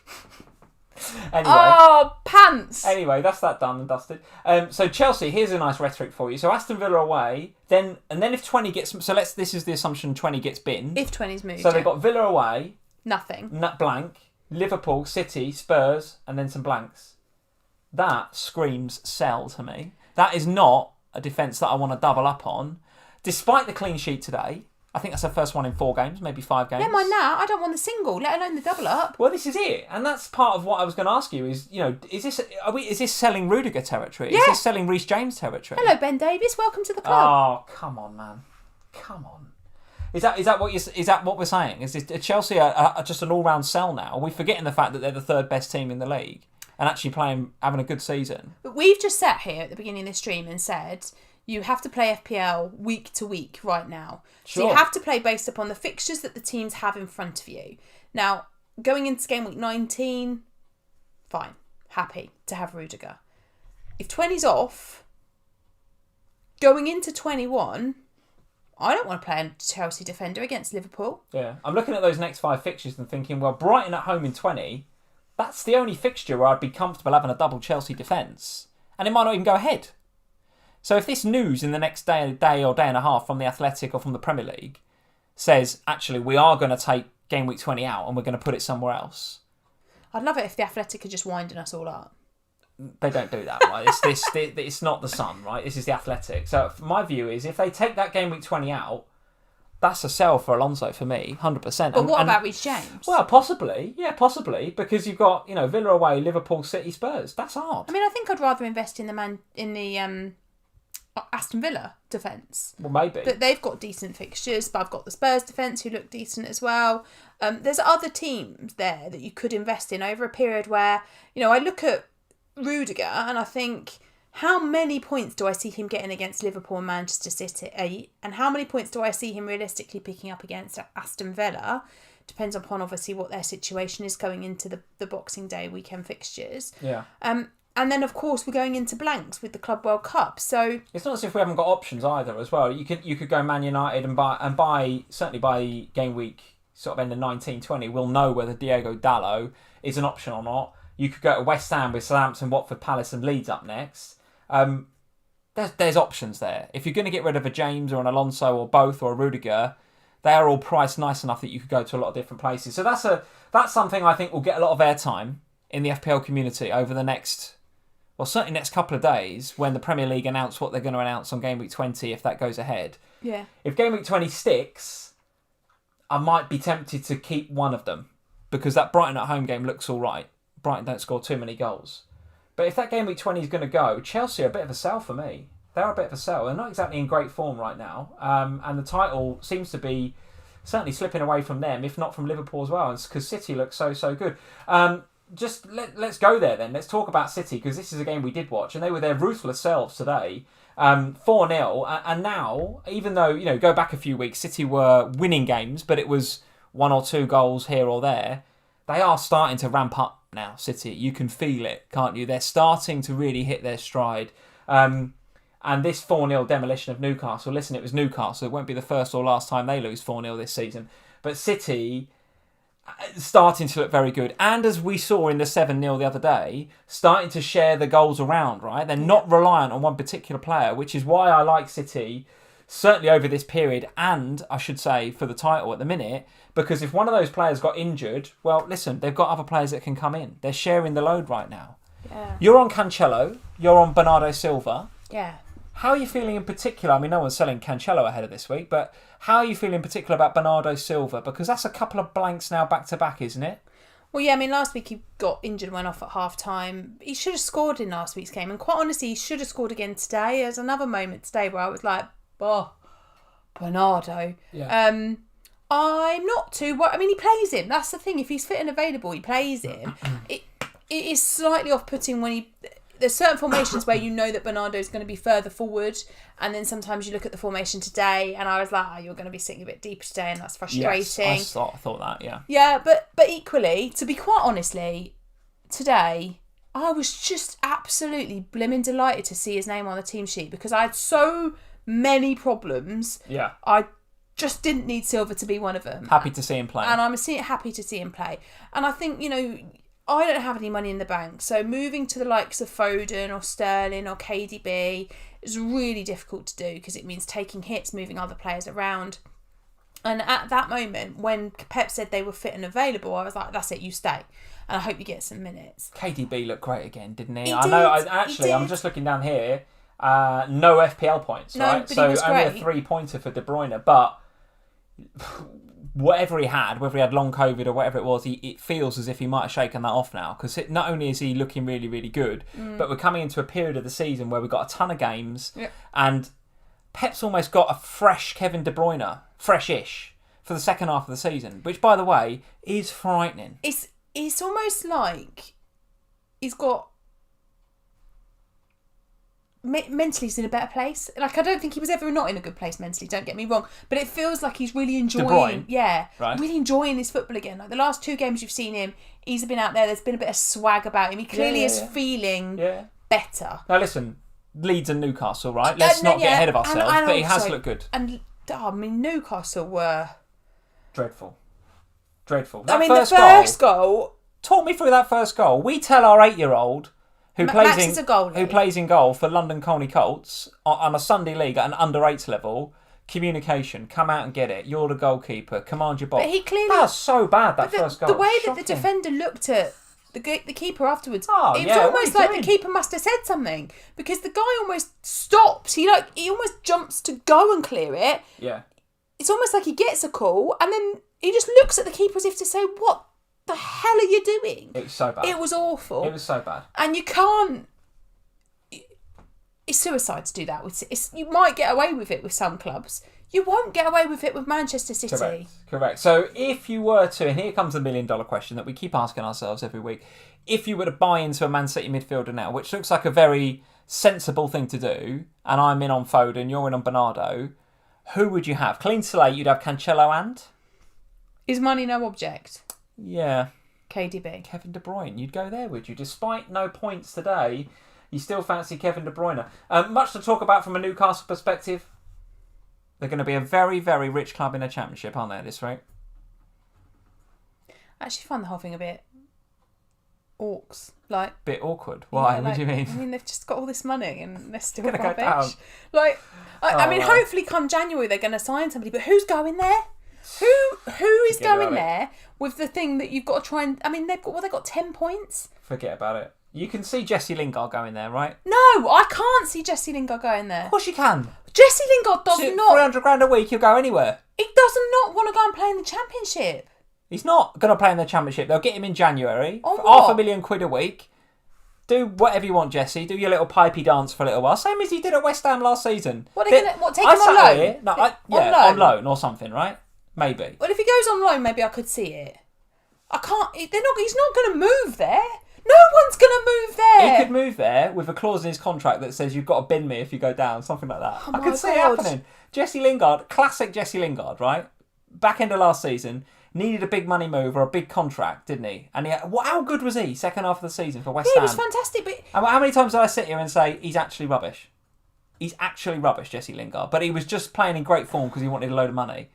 Anyway. Oh, pants. Anyway, that's that done and dusted. So Chelsea, here's a nice rhetoric for you. So Aston Villa away, then if 20 gets... So this is the assumption 20 gets binned. If 20's moved, So they've got Villa away. Nothing. Blank. Liverpool, City, Spurs, and then some blanks. That screams sell to me. That is not a defence that I want to double up on. Despite the clean sheet today, I think that's the first one in 4 games, maybe 5 games. Never mind now. I don't want the single, let alone the double up. Well, this is it, and that's part of what I was going to ask you. Is is this selling Rudiger territory? Yeah. Is this selling Reece James territory? Hello, Ben Davies. Welcome to the club. Oh, come on, man. Come on. Is that what we're saying? Is this, Chelsea are just an all-round sell now? Are we forgetting the fact that they're the 3rd best team in the league and actually having a good season? But we've just sat here at the beginning of the stream and said you have to play FPL week to week right now. Sure. So you have to play based upon the fixtures that the teams have in front of you. Now, going into game week 19, fine. Happy to have Rudiger. If 20's off, going into 21... I don't want to play a Chelsea defender against Liverpool. Yeah, I'm looking at those next 5 fixtures and thinking, well, Brighton at home in 20, that's the only fixture where I'd be comfortable having a double Chelsea defence. And it might not even go ahead. So if this news in the next day or day and a half from the Athletic or from the Premier League says, actually, we are going to take game week 20 out and we're going to put it somewhere else. I'd love it if the Athletic are just winding us all up. They don't do that, right? It's not the Sun, right? This is the Athletic. So my view is if they take that game week 20 out, that's a sell for Alonso for me, 100%. But what about Reece James? Well, possibly, because you've got Villa away, Liverpool, City, Spurs. That's hard. I mean, I think I'd rather invest in the Aston Villa defence. Well, maybe. But they've got decent fixtures, but I've got the Spurs defence who look decent as well. There's other teams there that you could invest in over a period where I look at Rudiger and I think how many points do I see him getting against Liverpool and Manchester City? And how many points do I see him realistically picking up against Aston Villa? Depends upon obviously what their situation is going into the Boxing Day weekend fixtures. Yeah. And then of course we're going into blanks with the Club World Cup. So it's not as if we haven't got options either as well. You could go Man United and buy certainly by game week sort of end of 19-20, we'll know whether Diogo Dalot is an option or not. You could go to West Ham with Southampton, Watford, Palace and Leeds up next. There's options there. If you're going to get rid of a James or an Alonso or both or a Rudiger, they are all priced nice enough that you could go to a lot of different places. So that's something I think will get a lot of airtime in the FPL community over the next, well, certainly next couple of days when the Premier League announce what they're going to announce on game week 20 if that goes ahead. Yeah. If game week 20 sticks, I might be tempted to keep one of them because that Brighton at home game looks all right. Brighton don't score too many goals. But if that game week 20 is going to go, Chelsea are a bit of a sell for me. They're a bit of a sell. They're not exactly in great form right now. And the title seems to be certainly slipping away from them, if not from Liverpool as well, because City looks so good. Let's go there then. Let's talk about City, because this is a game we did watch, and they were their ruthless selves today. 4-0, and now, even though, go back a few weeks, City were winning games, but it was 1 or 2 goals here or there, they are starting to ramp up now, City. You can feel it, can't you? They're starting to really hit their stride. And this 4-0 demolition of Newcastle, listen, it was Newcastle. It won't be the first or last time they lose 4-0 this season. But City starting to look very good. And as we saw in the 7-0 the other day, starting to share the goals around, right? They're not reliant on one particular player, which is why I like City, certainly over this period, and I should say for the title at the minute, because if one of those players got injured, well, listen, they've got other players that can come in. They're sharing the load right now. Yeah. You're on Cancelo, you're on Bernardo Silva. Yeah. How are you feeling in particular? I mean, no one's selling Cancelo ahead of this week, but how are you feeling in particular about Bernardo Silva? Because that's a couple of blanks now back to back, isn't it? Well, yeah, I mean, last week he got injured and went off at half-time. He should have scored in last week's game, and quite honestly, he should have scored again today. There's another moment today where I was like, oh, Bernardo. Yeah. I'm not too worried. I mean, he plays him. That's the thing. If he's fit and available, he plays him. It is slightly off-putting when there's certain formations where you know that Bernardo's going to be further forward, and then sometimes you look at the formation today and I was like, you're going to be sitting a bit deeper today, and that's frustrating. Yes, I thought that, yeah. Yeah, but equally, to be quite honestly, today I was just absolutely blimmin' delighted to see his name on the team sheet, because I had so many problems. Yeah. I just didn't need Silva to be one of them. Happy to see him play. And I'm happy to see him play. And I think, I don't have any money in the bank, so moving to the likes of Foden or Sterling or KDB is really difficult to do, because it means taking hits, moving other players around. And at that moment, when Pep said they were fit and available, I was like, that's it, you stay. And I hope you get some minutes. KDB looked great again, didn't he? He I did, know, he I'm did. just looking down here. No FPL points, No, right? but So he was only great. a 3-pointer for De Bruyne, but whatever he had, whether he had long COVID or whatever it was, it feels as if he might have shaken that off now, because not only is he looking really, really good, but we're coming into a period of the season where we've got a ton of games, and Pep's almost got a fresh Kevin De Bruyne, fresh-ish, for the second half of the season, which, by the way, is frightening. It's almost like he's got... mentally he's in a better place. Like, I don't think he was ever not in a good place mentally, don't get me wrong, but it feels like he's really enjoying really enjoying his football again. Like the last 2 games you've seen him, he's been out there, there's been a bit of swag about him. He clearly is feeling better. Now listen, Leeds and Newcastle, right? Let's not get ahead of ourselves, but he has looked good. And I mean, Newcastle were dreadful. The first goal. Talk me through that first goal. We tell our 8-year-old who plays in goal for London Colney Colts on a Sunday league at an under-8s level, communication, come out and get it. You're the goalkeeper. Command your box. But he clearly... That was so bad, first goal. The way that Shocking. the defender looked at the keeper afterwards, it was almost like the keeper must have said something, because the guy almost stops. He almost jumps to go and clear it. Yeah. It's almost like he gets a call and then he just looks at the keeper as if to say, what the hell are you doing? It was so bad. It was awful. It was so bad. And you can't... It's suicide to do that. You might get away with it with some clubs. You won't get away with it with Manchester City. Correct. So if you were to, and here comes the $1 million question that we keep asking ourselves every week, if you were to buy into a Man City midfielder now, which looks like a very sensible thing to do, and I'm in on Foden, you're in on Bernardo, who would you have? Clean slate, you'd have Cancelo and? Is money no object? Yeah. KDB. Kevin De Bruyne. You'd go there, would you? Despite no points today, you still fancy Kevin De Bruyne. Much to talk about from a Newcastle perspective. They're going to be a very, very rich club in the Championship, aren't they, at this rate? I actually find the whole thing a bit orcs. Bit awkward. Why? What do you mean? I mean, they've just got all this money and they're still gonna rubbish. go down. I mean, hopefully come January they're going to sign somebody, but who's going there? Who is going there with the thing that you've got to try and... I mean, they've got 10 points? Forget about it. You can see Jesse Lingard going there, right? No, I can't see Jesse Lingard going there. Of course you can. Jesse Lingard does not... £300 a week, he'll go anywhere. He does not want to go and play in the Championship. He's not going to play in the Championship. They'll get him in January For for £500,000 a week. Do whatever you want, Jesse. Do your little pipey dance for a little while. Same as he did at West Ham last season. Take him on loan? On loan or something, right? Maybe. Well, if he goes on loan, maybe I could see it. I can't... He's not going to move there. No one's going to move there. He could move there with a clause in his contract that says you've got to bin me if you go down, something like that. I could see it happening. Jesse Lingard, classic Jesse Lingard, right? Back end of last season, needed a big money move or a big contract, didn't he? And how good was he second half of the season for West Ham? He was fantastic. But how many times did I sit here and say he's actually rubbish? He's actually rubbish, Jesse Lingard. But he was just playing in great form because he wanted a load of money.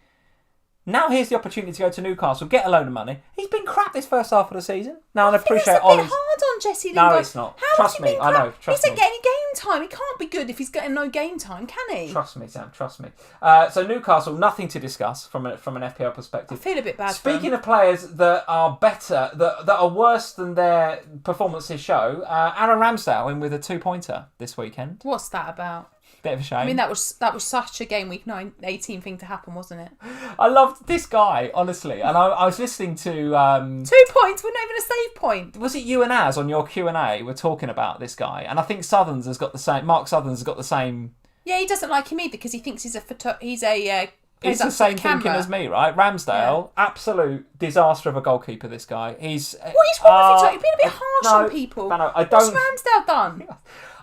Now here's the opportunity to go to Newcastle, get a load of money. He's been crap this first half of the season. Now I appreciate Ollie's... It's a bit hard on Jesse Lingard. No, it's not. Trust me, I know. Trust me. He isn't getting game time. He can't be good if he's getting no game time, can he? Trust me, Sam. Trust me. So Newcastle, nothing to discuss from an FPL perspective. I feel a bit bad. Speaking of players that are better, that are worse than their performances show, Aaron Ramsdale in with a 2-pointer this weekend. What's that about? Bit of a shame. I mean, that was such a game week 18 thing to happen, wasn't it? I loved this guy, honestly, and I was listening to 2 points. We're not even a save point. Was it you and Az on your Q&A were talking about this guy? And I think Southerns has got the same. Mark Southerns has got the same. Yeah, he doesn't like him either because he thinks he's It's the same thinking as me, right? Ramsdale, absolute disaster of a goalkeeper. This guy. What is wrong with you? You've been a bit harsh on people. No, I don't. What's Ramsdale done?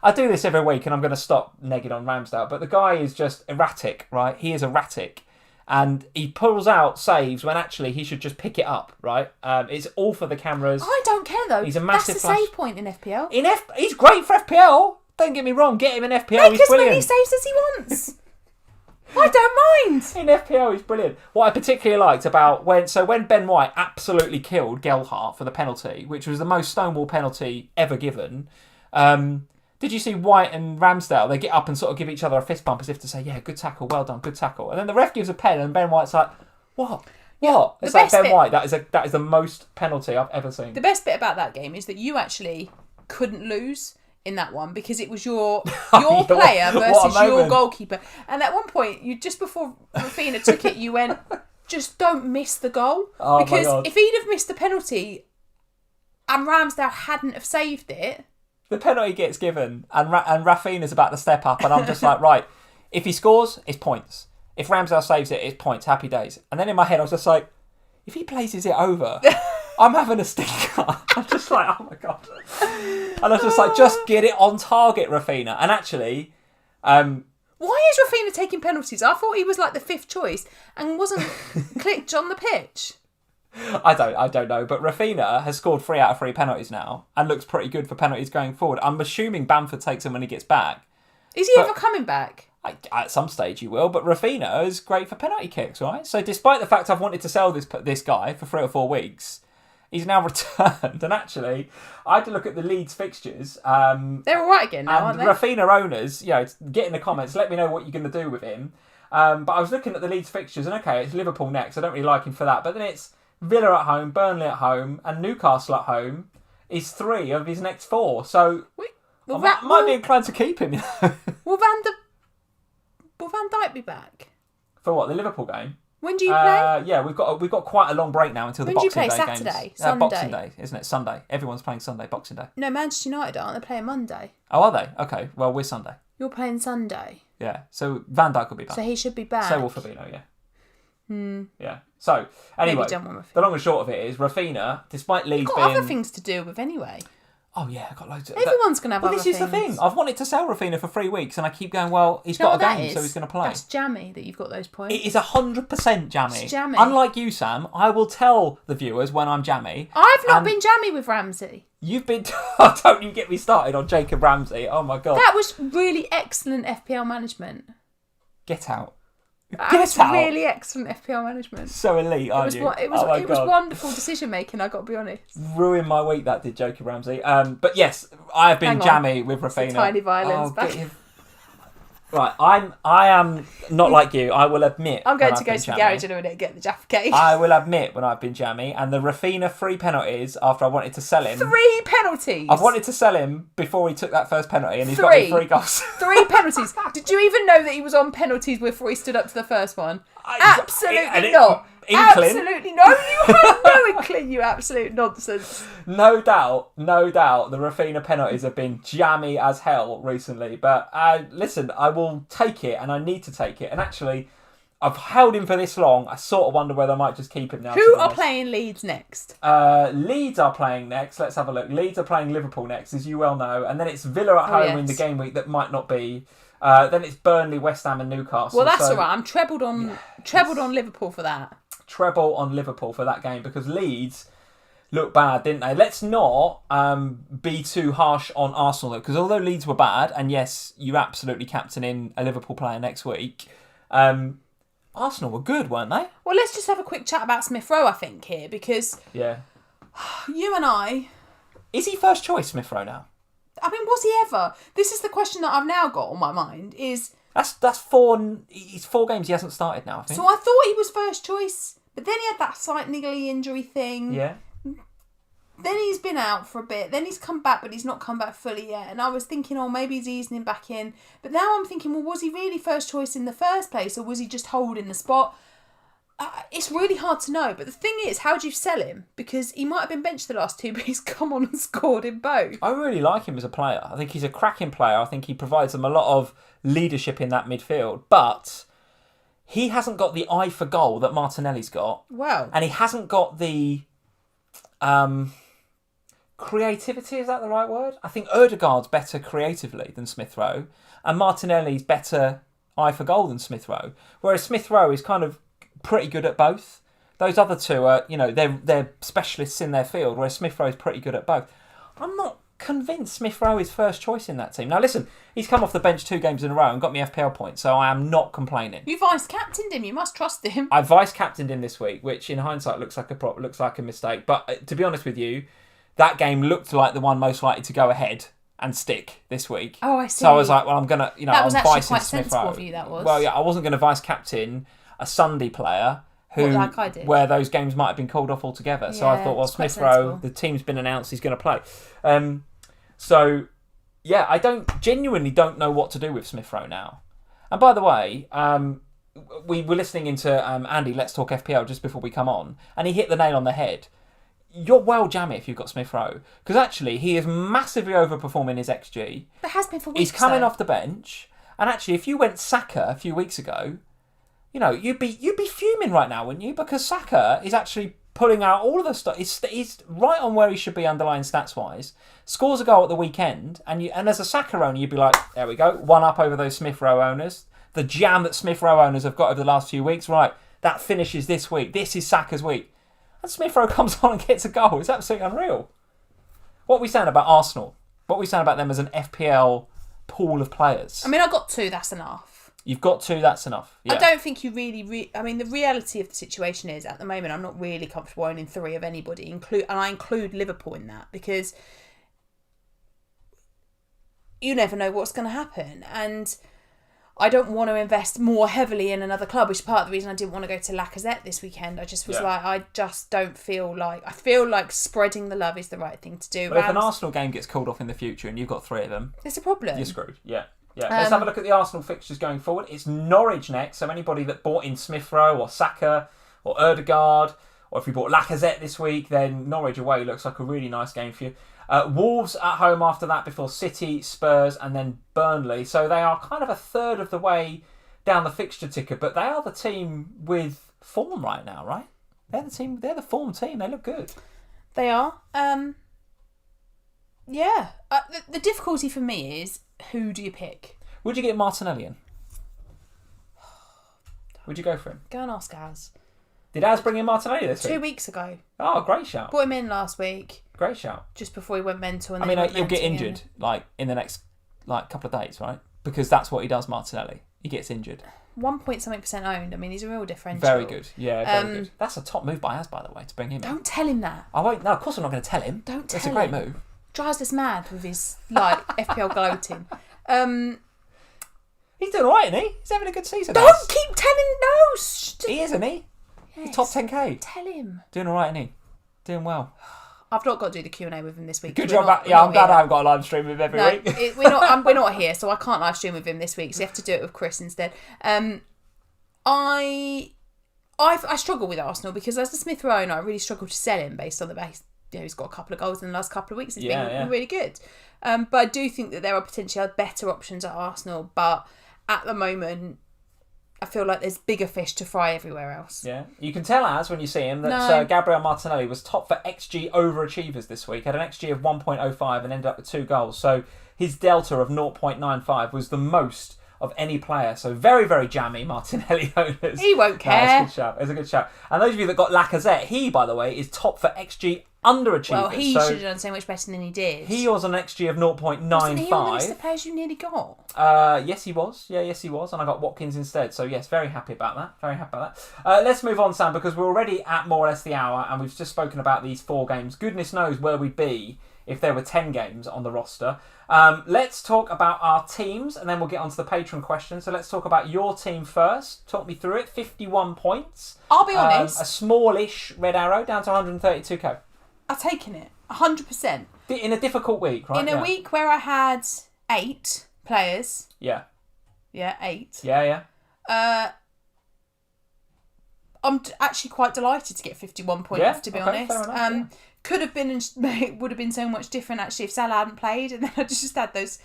I do this every week, and I'm going to stop negging on Ramsdale. But the guy is just erratic, right? He is erratic, and he pulls out saves when actually he should just pick it up, right? It's all for the cameras. I don't care though. He's a massive. That's the save point in FPL. He's great for FPL. Don't get me wrong. Get him in FPL. Make he's brilliant. Make as many saves as he wants. I don't mind. In FPL, he's brilliant. What I particularly liked about when Ben White absolutely killed Gelhardt for the penalty, which was the most Stonewall penalty ever given. Did you see White and Ramsdale? They get up and sort of give each other a fist bump as if to say, yeah, good tackle, well done, good tackle. And then the ref gives a pen and Ben White's like, what? What? It's like Ben White. That is the most penalty I've ever seen. The best bit about that game is that you actually couldn't lose in that one because it was your player versus your goalkeeper. And at one point, just before Raphinha took it, you went, just don't miss the goal. Oh, because if he'd have missed the penalty and Ramsdale hadn't have saved it... The penalty gets given and Raphinha's about to step up and I'm just like, right, if he scores, it's points. If Ramsdale saves it, it's points. Happy days. And then in my head, I was just like, if he places it over, I'm having a stinker. I'm just like, oh my God. And I was just like, just get it on target, Raphinha. And actually... why is Raphinha taking penalties? I thought he was like the 5th choice and wasn't clicked on the pitch. I don't know, but Raphinha has scored 3 out of 3 penalties now and looks pretty good for penalties going forward. I'm assuming Bamford takes him when he gets back. Is he ever coming back? At some stage he will, but Raphinha is great for penalty kicks, right? So despite the fact I've wanted to sell this guy for 3 or 4 weeks, he's now returned. And actually, I had to look at the Leeds fixtures. They're all right again now, aren't they? Raphinha owners, get in the comments, let me know what you're going to do with him. But I was looking at the Leeds fixtures, and okay, it's Liverpool next. I don't really like him for that. But then it's Villa at home, Burnley at home, and Newcastle at home is 3 of his next 4. So I might be inclined to keep him. Will Van Dijk be back? For what, the Liverpool game? When do you play? Yeah, we've got quite a long break now until the Boxing Day games. When do you play? Saturday? Sunday? Boxing Day, isn't it? Sunday. Everyone's playing Sunday, Boxing Day. No, Manchester United aren't. They're playing Monday. Oh, are they? Okay, well, we're Sunday. You're playing Sunday? Yeah, so Van Dijk will be back. So he should be back. So will Fabinho, yeah. Yeah. So, anyway, the long and short of it is Raphinha, despite Leeds being... You've got other things to deal with anyway. Oh yeah, I got loads of... Everyone's going to have Well, other this is the things. thing. I've wanted to sell Raphinha for 3 weeks and I keep going, well, he's got a game, so he's going to play. That's jammy that you've got those points. It is 100% jammy. It's jammy. Unlike you, Sam, I will tell the viewers when I'm jammy. I've not been jammy with Ramsey. You've been... Oh, don't you get me started on Jacob Ramsey. Oh my God. That was really excellent FPL management. Get out. That was really excellent FPL management. So elite, aren't you? It was wonderful decision making, I got to be honest. Ruined my week, that did, Jacob Ramsey. But yes, I have been jammy with Raphinha. Tiny violence. Right, I am not like you. I will admit. I'm going to go to the garage in a minute and get the Jaffa cake. I will admit when I've been jammy, and the Raphinha 3 penalties after I wanted to sell him. 3 penalties. I've wanted to sell him before he took that first penalty, and he's got me 3 goals. 3 penalties. Did you even know that he was on penalties before he stood up to the first one? Absolutely not. Absolutely no. You had no inkling. You absolute nonsense. No doubt. The Raphinha penalties have been jammy as hell recently. But listen, I will take it, and I need to take it. And actually, I've held him for this long. I sort of wonder whether I might just keep him now. Who are playing Leeds next? Leeds are playing next. Let's have a look. Leeds are playing Liverpool next, as you well know. And then it's Villa at home in the game week that might not be. Then it's Burnley, West Ham and Newcastle. Well, that's all right. I'm trebled on Liverpool for that. Treble on Liverpool for that game because Leeds looked bad, didn't they? Let's not be too harsh on Arsenal, though, because although Leeds were bad, and yes, you're absolutely captaining a Liverpool player next week, Arsenal were good, weren't they? Well, let's just have a quick chat about Smith Rowe, I think, here, because you and I... Is he first choice, Smith Rowe, now? I mean, was he ever? This is the question that I've now got on my mind, is... That's 4... He's 4 games he hasn't started now, I think. So I thought he was first choice, but then he had that slight niggly injury thing. Yeah. Then he's been out for a bit. Then he's come back, but he's not come back fully yet. And I was thinking, maybe he's easing him back in. But now I'm thinking, well, was he really first choice in the first place, or was he just holding the spot? It's really hard to know. But the thing is, how do you sell him? Because he might have been benched the last 2, but he's come on and scored in both. I really like him as a player. I think he's a cracking player. I think he provides them a lot of leadership in that midfield. But he hasn't got the eye for goal that Martinelli's got. Well. And he hasn't got the... creativity, is that the right word? I think Ødegaard's better creatively than Smith Rowe, and Martinelli's better eye for goal than Smith Rowe. Whereas Smith Rowe is kind of pretty good at both. Those other two are, they're specialists in their field, whereas Smith Rowe is pretty good at both. I'm not convinced Smith Rowe is first choice in that team. Now listen, he's come off the bench 2 games in a row and got me FPL points, so I am not complaining. You vice-captained him, you must trust him. I vice-captained him this week, which in hindsight looks like a mistake. But to be honest with you, that game looked like the one most likely to go ahead and stick this week. Oh, I see. So I was like, well, I'm going to, that was I'm actually vicing quite Smith sensible Rowe. of you, that was. Well, yeah, I wasn't going to vice-captain a Sunday player like I did. where those games might have been called off altogether. So I thought, well, Smith Rowe, the team's been announced, he's going to play. So, yeah, I genuinely don't know what to do with Smith Rowe now. And by the way, we were listening into Andy, Let's Talk FPL, just before we come on, and he hit the nail on the head. You're well jammy if you've got Smith Rowe, because actually he is massively overperforming his XG. But has been for weeks. He's coming off the bench, and actually, if you went Saka a few weeks ago, you'd be fuming right now, wouldn't you? Because Saka is actually pulling out all of the stuff. He's right on where he should be underlying stats wise. Scores a goal at the weekend, and as a Saka owner, you'd be like, there we go, 1 up over those Smith Rowe owners. The jam that Smith Rowe owners have got over the last few weeks, right? That finishes this week. This is Saka's week. And Smith Rowe comes on and gets a goal. It's absolutely unreal. What are we saying about Arsenal? What are we saying about them as an FPL pool of players? I mean, I got 2, that's enough. You've got 2, that's enough. Yeah. I don't think you really... I mean, the reality of the situation is, at the moment, I'm not really comfortable owning 3 of anybody, and I include Liverpool in that, because you never know what's going to happen. And I don't want to invest more heavily in another club, which is part of the reason I didn't want to go to Lacazette this weekend. I just was I just don't feel like... I feel like spreading the love is the right thing to do. But if an Arsenal game gets called off in the future and you've got 3 of them... It's a problem. You're screwed, yeah. Let's have a look at the Arsenal fixtures going forward. It's Norwich next, so anybody that bought in Smith Rowe or Saka or Ødegaard, or if you bought Lacazette this week, then Norwich away looks like a really nice game for you. Wolves at home after that before City, Spurs and then Burnley. So they are kind of a third of the way down the fixture ticker, but they are the team with form right now, right? They're the form team. They look good. They are. Yeah. The difficulty for me is, who do you pick? Would you get Martinelli in? Would you go for him? Go and ask Az. Did Az bring in Martinelli this week? 2 weeks ago. Oh, great shout. Brought him in last week. Great shout. Just before he went mental. And I mean, he'll get injured in the next couple of days, right? Because that's what he does, Martinelli. He gets injured. 1.something% owned. I mean, he's a real differential. Very good. Yeah, very good. That's a top move by Az, by the way, to bring him in. Don't tell him that. I won't. No, of course I'm not going to tell him. Don't tell him. It's a great move. Drives us mad with his FPL gloating. He's doing all right, isn't he? He's having a good season. Don't keep telling. No. He is, isn't he? Yes. He's top 10k. Tell him. Doing all right, isn't he? Doing well. I've not got to do the Q&A with him this week. Good job. I'm glad I haven't got a live stream with him every week. We're not here, so I can't live stream with him this week. So you have to do it with Chris instead. I struggle with Arsenal because as a Smith Rowe owner, I really struggle to sell him based on the base. He's got a couple of goals in the last couple of weeks. It's been really good. But I do think that there are potentially better options at Arsenal. But at the moment, I feel like there's bigger fish to fry everywhere else. Yeah, you can tell Az when you see him that Gabriel Martinelli was top for XG overachievers this week. Had an XG of 1.05 and ended up with 2 goals. So his delta of 0.95 was the most of any player. So very, very jammy Martinelli owners. He won't care. It's a good shout. And those of you that got Lacazette, he, by the way, is top for XG underachievers. Well, he should have done so much better than he did. He was on XG of 0.95. Wasn't he on the list of players you nearly got? Yes, he was. Yeah, yes, he was. And I got Watkins instead. So, yes, very happy about that. Very happy about that. Let's move on, Sam, because we're already at more or less the hour and we've just spoken about these 4 games. Goodness knows where we'd be if there were 10 games on the roster. Let's talk about our teams and then we'll get on to the Patron question. So let's talk about your team first. Talk me through it. 51 points. I'll be honest. A smallish red arrow down to 132k. I've taken it. 100%. In a difficult week, right? In a week where I had 8 players. Yeah. Yeah, 8. Yeah. I'm actually quite delighted to get 51 points, to be honest. Fair enough, Could have been, it would have been so much different actually if Salah hadn't played, and then I just had those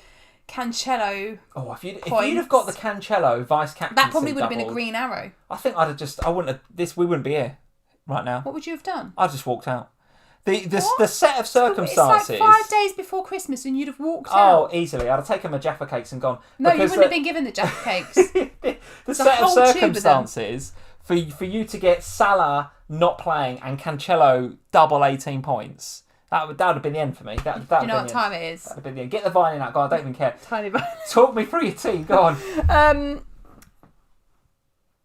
Cancelo. Oh, if you'd have got the Cancelo vice captaincy, that probably would have been a green arrow. I think I'd have just. I wouldn't have. We wouldn't be here right now. What would you have done? I'd just walked out. The set of circumstances. It's like 5 days before Christmas, and you'd have walked out. Oh, easily. I'd have taken my jaffa cakes and gone. No, you wouldn't have been given the jaffa cakes. the set of circumstances for you to get Salah not playing and Cancelo double 18 points. That would have been the end for me. That Do you know what time it is? That would have been the end. Get the violin out, God. I don't even care. Tiny violin. Talk me through your team. Go on.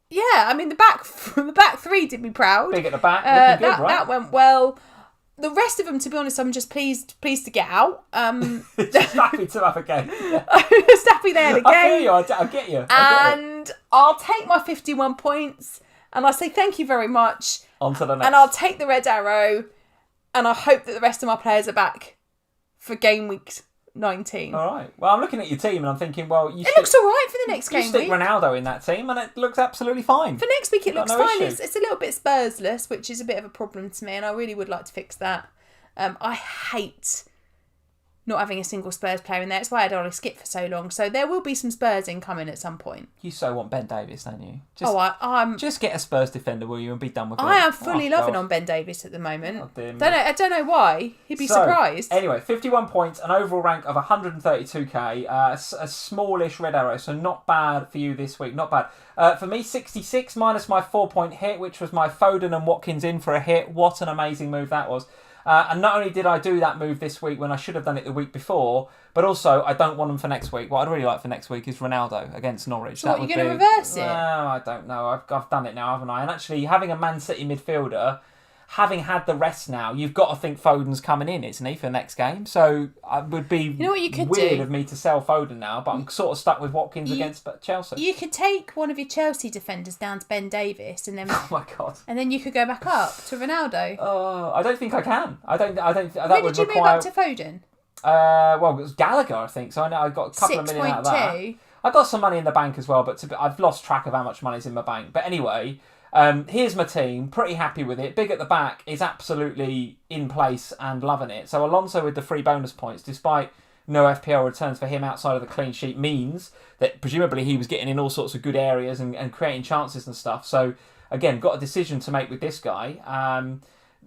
Yeah, I mean the back 3 did me proud. Big at the back, looking good, right? That went well. The rest of them, to be honest, I'm just pleased to get out. Just happy to have a game. I'm just happy they had a game. I feel you. I get you. And I'll take my 51 points, and I'll say thank you very much. On to the next. And I'll take the red arrow, and I hope that the rest of my players are back for game week 19. All right. Well, I'm looking at your team and I'm thinking, well, it looks all right for the next game week. You stick Ronaldo in that team and it looks absolutely fine. For next week, it looks fine. It's a little bit Spursless, which is a bit of a problem to me, and I really would like to fix that. I hate not having a single Spurs player in there. It's why I had Ollie Skip for so long. So there will be some Spurs incoming at some point. You so want Ben Davies, don't you? Just get a Spurs defender, will you, and be done with it. I am fully loving on Ben Davies at the moment. I don't know why. He'd be surprised. Anyway, 51 points, an overall rank of 132k, a smallish red arrow, so not bad for you this week. Not bad. For me, 66 minus my 4-point hit, which was my Foden and Watkins in for a hit. What an amazing move that was. And not only did I do that move this week when I should have done it the week before, but also I don't want them for next week. What I'd really like for next week is Ronaldo against Norwich. So you're going to reverse it? No, I don't know. I've done it now, haven't I? And actually, having a Man City midfielder, having had the rest now, you've got to think Foden's coming in, isn't he, for next game? So it would be weird of me to sell Foden now, but I'm sort of stuck with Watkins against Chelsea. You could take one of your Chelsea defenders down to Ben Davies, and then oh my God, and then you could go back up to Ronaldo. I don't think I can. I don't. That Where would did you move up to Foden? Well, it was Gallagher, I think. So I know I got a couple of million out of that. I got some money in the bank as well, but I've lost track of how much money's in my bank. But anyway. Here's my team, pretty happy with it. Big at the back is absolutely in place and loving it. So Alonso with the 3 bonus points, despite no FPL returns for him outside of the clean sheet, means that presumably he was getting in all sorts of good areas and creating chances and stuff. So again, got a decision to make with this guy.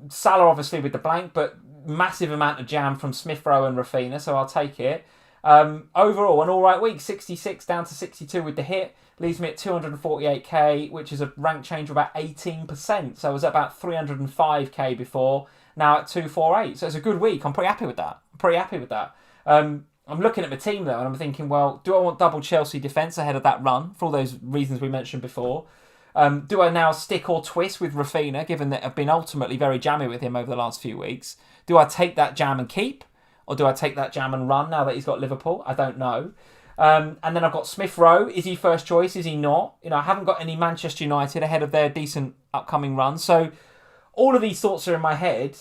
Salah obviously with the blank, but massive amount of jam from Smith Rowe and Raphinha, so I'll take it. Overall, an all right week. 66 down to 62 with the hit. Leaves me at 248k, which is a rank change of about 18%. So I was at about 305k before, now at 248. So it's a good week. I'm pretty happy with that. I'm looking at my team though, and I'm thinking, well, do I want double Chelsea defence ahead of that run for all those reasons we mentioned before? Do I now stick or twist with Raphinha, given that I've been ultimately very jammy with him over the last few weeks? Do I take that jam and keep? Or do I take that jam and run now that he's got Liverpool? I don't know. And then I've got Smith Rowe. Is he first choice? Is he not? I haven't got any Manchester United ahead of their decent upcoming run. So all of these thoughts are in my head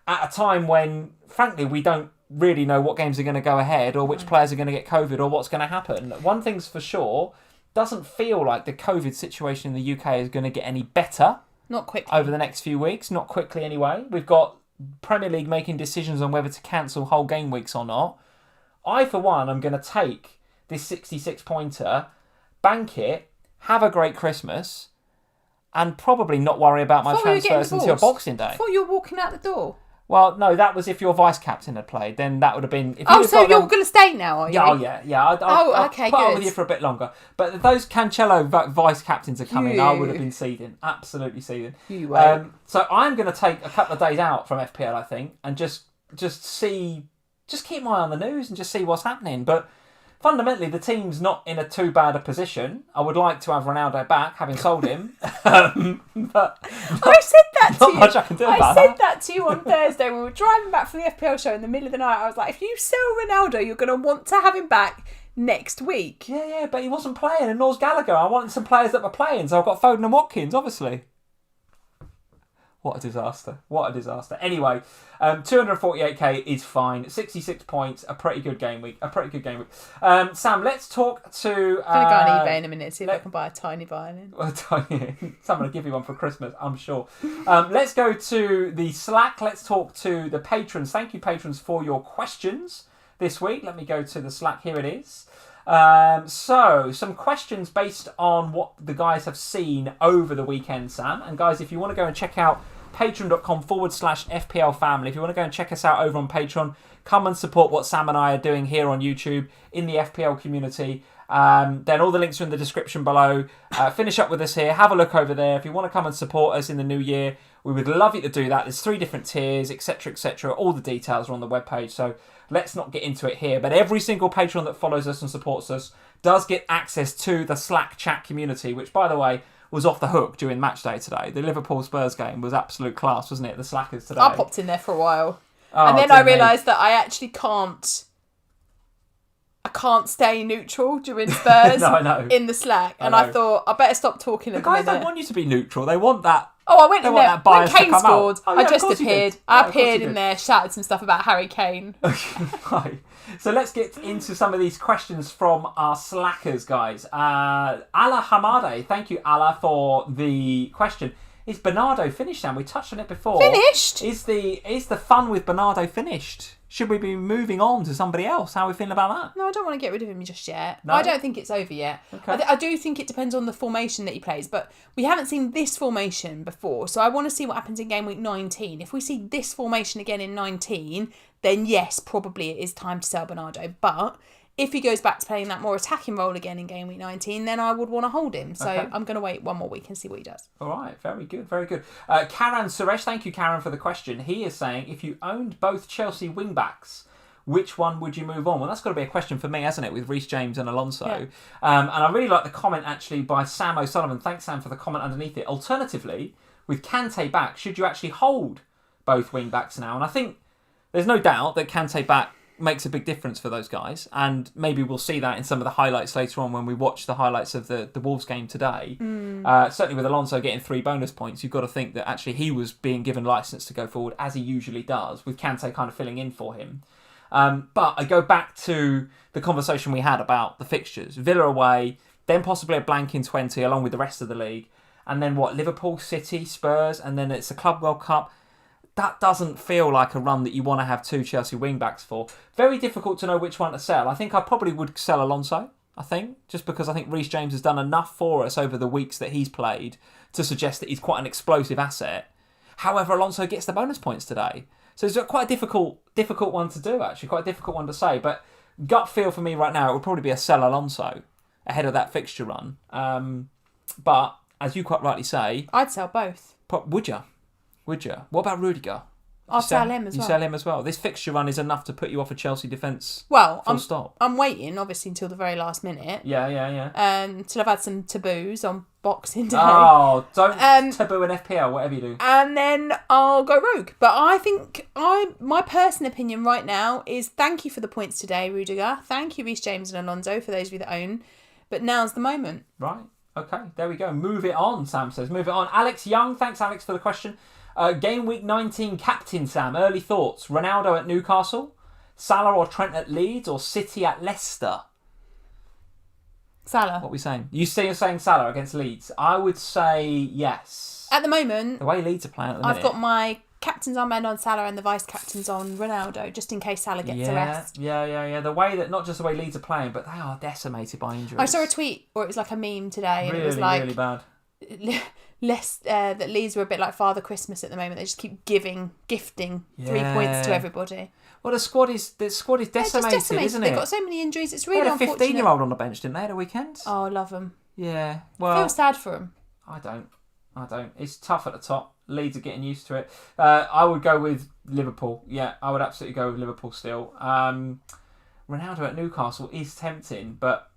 at a time when, frankly, we don't really know what games are going to go ahead or which players are going to get COVID or what's going to happen. One thing's for sure, doesn't feel like the COVID situation in the UK is going to get any better. Not quickly. Over the next few weeks. Not quickly anyway. We've got Premier League making decisions on whether to cancel whole game weeks or not. I, for one, am going to take this 66-pointer, bank it, have a great Christmas, and probably not worry about my transfers until Boxing Day. I thought you were walking out the door. Well, no, that was if your vice-captain had played. Then that would have been... So you're going to stay now, are you? Yeah. I'll okay, put good. on with you for a bit longer. But if those Cancelo vice-captains are coming, I would have been seething. Absolutely seething. You won't. So I'm going to take a couple of days out from FPL, I think, and just see... Just keep my eye on the news and just see what's happening. But fundamentally, the team's not in a too bad a position. I would like to have Ronaldo back, having sold him. But I said that to you. Not much I can do about I said that to you on Thursday when we were driving back from the FPL show in the middle of the night. I was like, if you sell Ronaldo, you're going to want to have him back next week. Yeah, but he wasn't playing, and nor's Gallagher. I wanted some players that were playing, so I've got Foden and Watkins, obviously. What a disaster. Anyway, 248k is fine. 66 points, a pretty good game week. Sam, let's talk to... I'm going to go on eBay in a minute, see if I can buy a tiny violin. Someone will give you one for Christmas, I'm sure. Let's go to the Slack. Let's talk to the patrons. Thank you, patrons, for your questions this week. Let me go to the Slack. Here it is. So, some questions based on what the guys have seen over the weekend, Sam. And guys, if you want to go and check out patreon.com/FPL Family, if you want to go and check us out over on Patreon, come and support what Sam and I are doing here on YouTube in the FPL community. Then all the links are in the description below. Finish up with us here. Have a look over there. If you want to come and support us in the new year, we would love you to do that. There's 3 different tiers, etc., etc. All the details are on the webpage, so let's not get into it here. But every single patron that follows us and supports us does get access to the Slack chat community, which, by the way, was off the hook during match day today. The Liverpool Spurs game was absolute class, wasn't it? The Slackers today. I popped in there for a while. And then I realised that I actually can't stay neutral during Spurs No, I know. in the Slack. And I thought, I better stop talking The guys don't want you to be neutral. They want that. I went in there. When Kane scored, I just appeared. I appeared in there, shouted some stuff about Harry Kane. Right. So let's get into some of these questions from our Slackers, guys. Allah Hamade, thank you, Allah, for the question. Is Bernardo finished now? We touched on it before. Finished? Is the fun with Bernardo finished? Should we be moving on to somebody else? How are we feeling about that? No, I don't want to get rid of him just yet. No? I don't think it's over yet. Okay. I do think it depends on the formation that he plays, but we haven't seen this formation before, so I want to see what happens in game week 19. If we see this formation again in 19, then yes, probably it is time to sell Bernardo. But if he goes back to playing that more attacking role again in game week 19, then I would want to hold him. So okay. I'm going to wait one more week and see what he does. All right, very good, very good. Karan Suresh, thank you, Karan, for the question. He is saying, if you owned both Chelsea wing-backs, which one would you move on? Well, that's got to be a question for me, hasn't it, with Reece James and Alonso? Yeah. And I really like the comment, actually, by Sam O'Sullivan. Thanks, Sam, for the comment underneath it. Alternatively, with Kante back, should you actually hold both wing-backs now? And I think there's no doubt that Kante back makes a big difference for those guys, and maybe we'll see that in some of the highlights later on when we watch the highlights of the Wolves game today. Certainly with Alonso getting 3 bonus points, you've got to think that actually he was being given licence to go forward, as he usually does, with Kante kind of filling in for him. But I go back to the conversation we had about the fixtures. Villa away, then possibly a blank in 20 along with the rest of the league, and then Liverpool, City, Spurs, and then it's a Club World Cup. That doesn't feel like a run that you want to have 2 Chelsea wing-backs for. Very difficult to know which one to sell. I think I probably would sell Alonso, just because I think Reece James has done enough for us over the weeks that he's played to suggest that he's quite an explosive asset. However, Alonso gets the bonus points today. So it's quite a difficult one to do, actually. Quite a difficult one to say. But gut feel for me right now, it would probably be a sell Alonso ahead of that fixture run. But, as you quite rightly say... I'd sell both. Would you? What about Rudiger? I'll sell him as well. You sell him as well. This fixture run is enough to put you off a Chelsea defence. Well, stop. I'm waiting, obviously, until the very last minute. Yeah. Till I've had some taboos on Boxing Day. Oh, don't taboo an FPL, whatever you do. And then I'll go rogue. But I think my personal opinion right now is thank you for the points today, Rudiger. Thank you, Reece James and Alonso, for those of you that own. But now's the moment. Right. Okay, there we go. Move it on, Sam says. Move it on. Alex Young, thanks, Alex, for the question. Game week 19 captain, Sam. Early thoughts. Ronaldo at Newcastle, Salah or Trent at Leeds, or City at Leicester? Salah. What are we saying? You're saying Salah against Leeds. I would say yes. At the moment, the way Leeds are playing at the minute. I've got my captain's armband on Salah and the vice captain's on Ronaldo, just in case Salah gets a rest. Yeah. The way that, not just the way Leeds are playing, but they are decimated by injuries. I saw a tweet, or it was like a meme today, and really, it was like really bad. That Leeds were a bit like Father Christmas at the moment. They just keep gifting 3 points to everybody. Well, the squad is decimated, isn't it? They've got so many injuries. It's really unfortunate. They had a 15-year-old on the bench, didn't they, at the weekend? Oh, I love them. Yeah. Well, I feel sad for them. I don't. It's tough at the top. Leeds are getting used to it. I would go with Liverpool. Yeah, I would absolutely go with Liverpool still. Ronaldo at Newcastle is tempting, but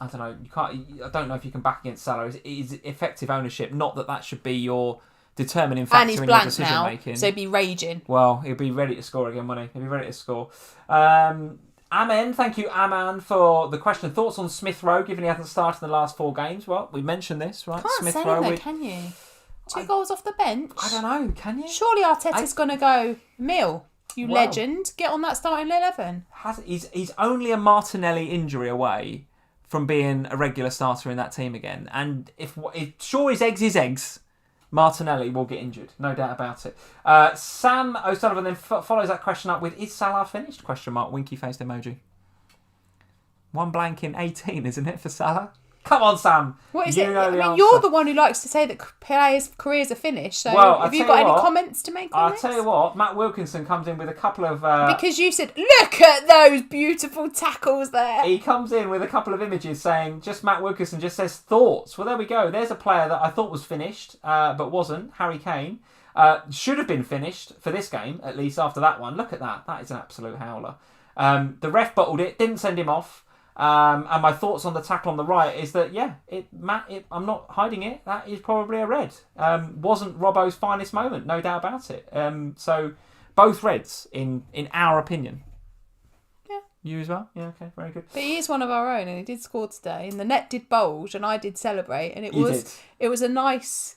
I don't know. You can't. I don't know if you can back against Salah. It is effective ownership. Not that should be your determining factor in your decision making. So he'd be raging. Well, he'll be ready to score again, won't he? He'll be ready to score. Amen, thank you, Aman, for the question. Thoughts on Smith Rowe, given he hasn't started in the last 4 games? Well, we mentioned this, right? Can't Smith say Rowe, that, can you? 2 goals off the bench. I don't know, can you? Surely Arteta's going to go, Mill, legend, get on that starting 11. He's only a Martinelli injury away from being a regular starter in that team again. And if sure his eggs, Martinelli will get injured, no doubt about it. Sam O'Sullivan then follows that question up with, is Salah finished? ? Winky faced emoji. 1 blank in 18, isn't it, for Salah? Come on, Sam. What is it? You're the one who likes to say that players' careers are finished. So have you got any comments to make on this? I'll tell you what, Matt Wilkinson comes in with a couple of... because you said, look at those beautiful tackles there. He comes in with a couple of images saying, Matt Wilkinson just says thoughts. Well, there we go. There's a player that I thought was finished, but wasn't. Harry Kane. Should have been finished for this game, at least after that one. Look at that. That is an absolute howler. The ref bottled it, didn't send him off. And my thoughts on the tackle on the right is that, I'm not hiding it. That is probably a red. Wasn't Robbo's finest moment, no doubt about it. So both reds, in our opinion. Yeah. You as well? Yeah, okay, very good. But he is one of our own, and he did score today, and the net did bulge, and I did celebrate, and it was nice.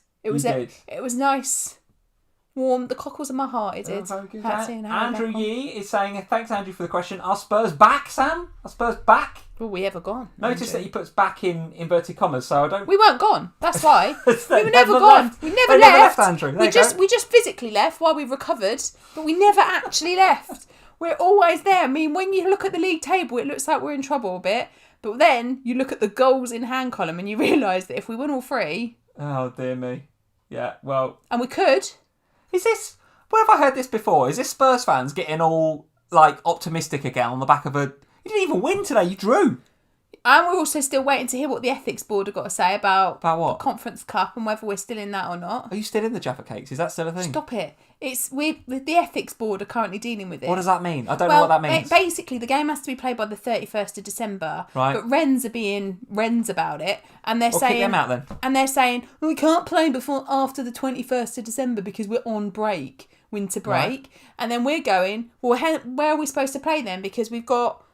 Warm the cockles of my heart, it did. Andrew Yee is saying, thanks, Andrew, for the question. Are Spurs back, Sam? Are Spurs back? Were we ever gone? Notice that he puts back in inverted commas, so I don't... We weren't gone. That's why. We were never gone. We never left. Andrew. We just physically left while we recovered, but we never actually left. We're always there. I mean, when you look at the league table, it looks like we're in trouble a bit, but then you look at the goals in hand column and you realise that if we win all 3... Oh, dear me. Yeah, well... And we could... Is this... Where have I heard this before? Is this Spurs fans getting all, optimistic again on the back of a... You didn't even win today, you drew. And we're also still waiting to hear what the ethics board have got to say about what? The Conference Cup and whether we're still in that or not. Are you still in the Jaffa Cakes? Is that still a thing? Stop it. The ethics board are currently dealing with it. What does that mean? I don't know what that means. Basically, the game has to be played by the 31st of December. Right. But Wrens are being Wrens about it. And they're saying... kick them out then. And they're saying, we can't play after the 21st of December because we're on break, winter break. Right. And then we're going, well, where are we supposed to play then? Because we've got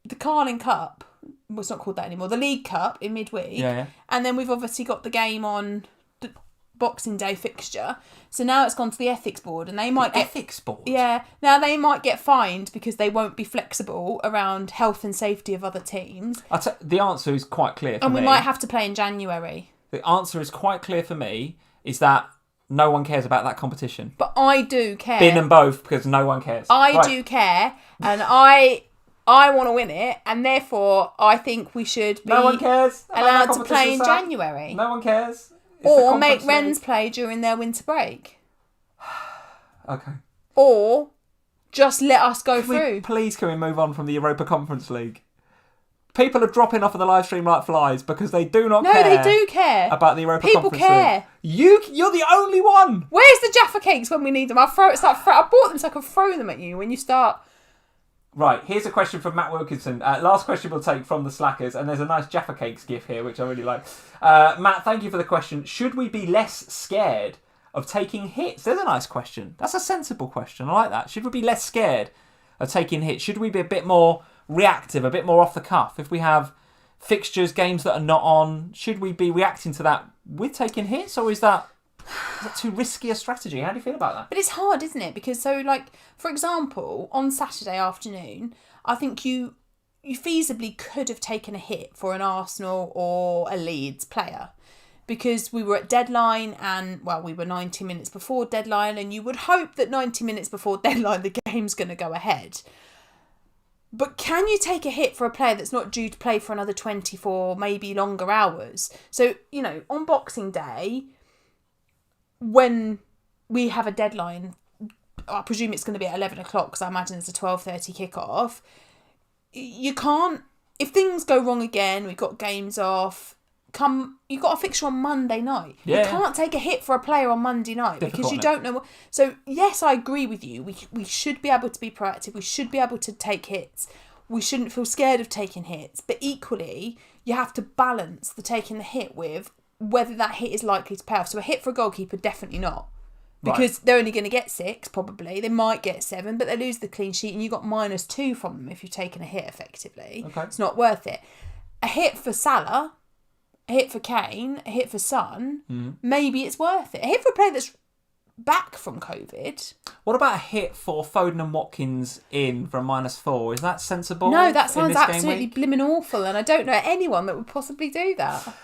the Carling Cup. Well, it's not called that anymore. The League Cup in midweek. Yeah. And then we've obviously got the game on the Boxing Day fixture. So now it's gone to the ethics board, and they might ethics board. Yeah. Now they might get fined because they won't be flexible around health and safety of other teams. The answer is quite clear for me. And we might have to play in January. The answer is quite clear for me. Is that no one cares about that competition. But I do care. Bin and both, because no one cares. I do care, and I want to win it, and therefore I think we should be no one cares allowed to play in January. No one cares. Or make Wrens play during their winter break. Okay. or just let us go through. Please, can we move on from the Europa Conference League? People are dropping off of the live stream like flies because they do not care. No, they do care. About the Europa People Conference care. League. You're the only one. Where's the Jaffa cakes when we need them? I bought them so I can throw them at you when you start. Right, here's a question from Matt Wilkinson. Last question we'll take from the Slackers, and there's a nice Jaffa Cakes gif here, which I really like. Matt, thank you for the question. Should we be less scared of taking hits? There's a nice question. That's a sensible question. I like that. Should we be less scared of taking hits? Should we be a bit more reactive, a bit more off the cuff? If we have fixtures, games that are not on, should we be reacting to that with taking hits, or is that too risky a strategy? How do you feel about that? But it's hard, isn't it? Because for example, on Saturday afternoon, I think you feasibly could have taken a hit for an Arsenal or a Leeds player, because we were at deadline and, we were 90 minutes before deadline, and you would hope that 90 minutes before deadline the game's going to go ahead. But can you take a hit for a player that's not due to play for another 24, maybe longer hours? So, on Boxing Day, when we have a deadline, I presume it's going to be at 11 o'clock because I imagine it's a 12:30 kickoff. You can't, if things go wrong again, we've got games off, you've got a fixture on Monday night. Yeah. You can't take a hit for a player on Monday night because you don't know what. So yes, I agree with you. We should be able to be proactive. We should be able to take hits. We shouldn't feel scared of taking hits. But equally, you have to balance the taking the hit with whether that hit is likely to pay off. So a hit for a goalkeeper, definitely not. Because they're only going to get 6, probably. They might get 7, but they lose the clean sheet and you got -2 from them if you've taken a hit effectively. Okay. It's not worth it. A hit for Salah, a hit for Kane, a hit for Son, maybe it's worth it. A hit for a player that's back from COVID. What about a hit for Foden and Watkins in for a -4? Is that sensible? No, that sounds absolutely blimmin' awful, and I don't know anyone that would possibly do that.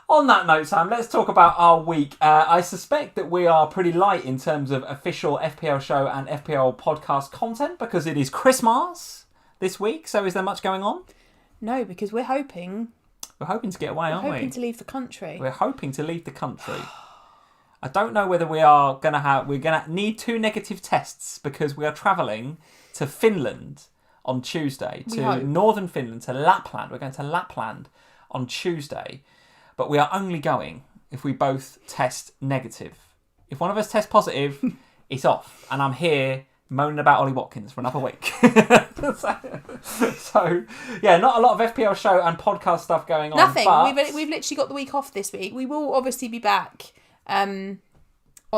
On that note, Sam, let's talk about our week. I suspect that we are pretty light in terms of official FPL show and FPL podcast content because it is Christmas this week. So is there much going on? No, because we're hoping to get away, aren't we? We're hoping to leave the country. We're hoping to leave the country. I don't know whether we're gonna need 2 negative tests because we are travelling to Finland on Tuesday, to northern Finland, to Lapland. We're going to Lapland on Tuesday, but we are only going if we both test negative. If one of us tests positive, it's off, and I'm here moaning about Ollie Watkins for another week. so, yeah, not a lot of FPL show and podcast stuff going on. Nothing. But We've literally got the week off this week. We will obviously be back on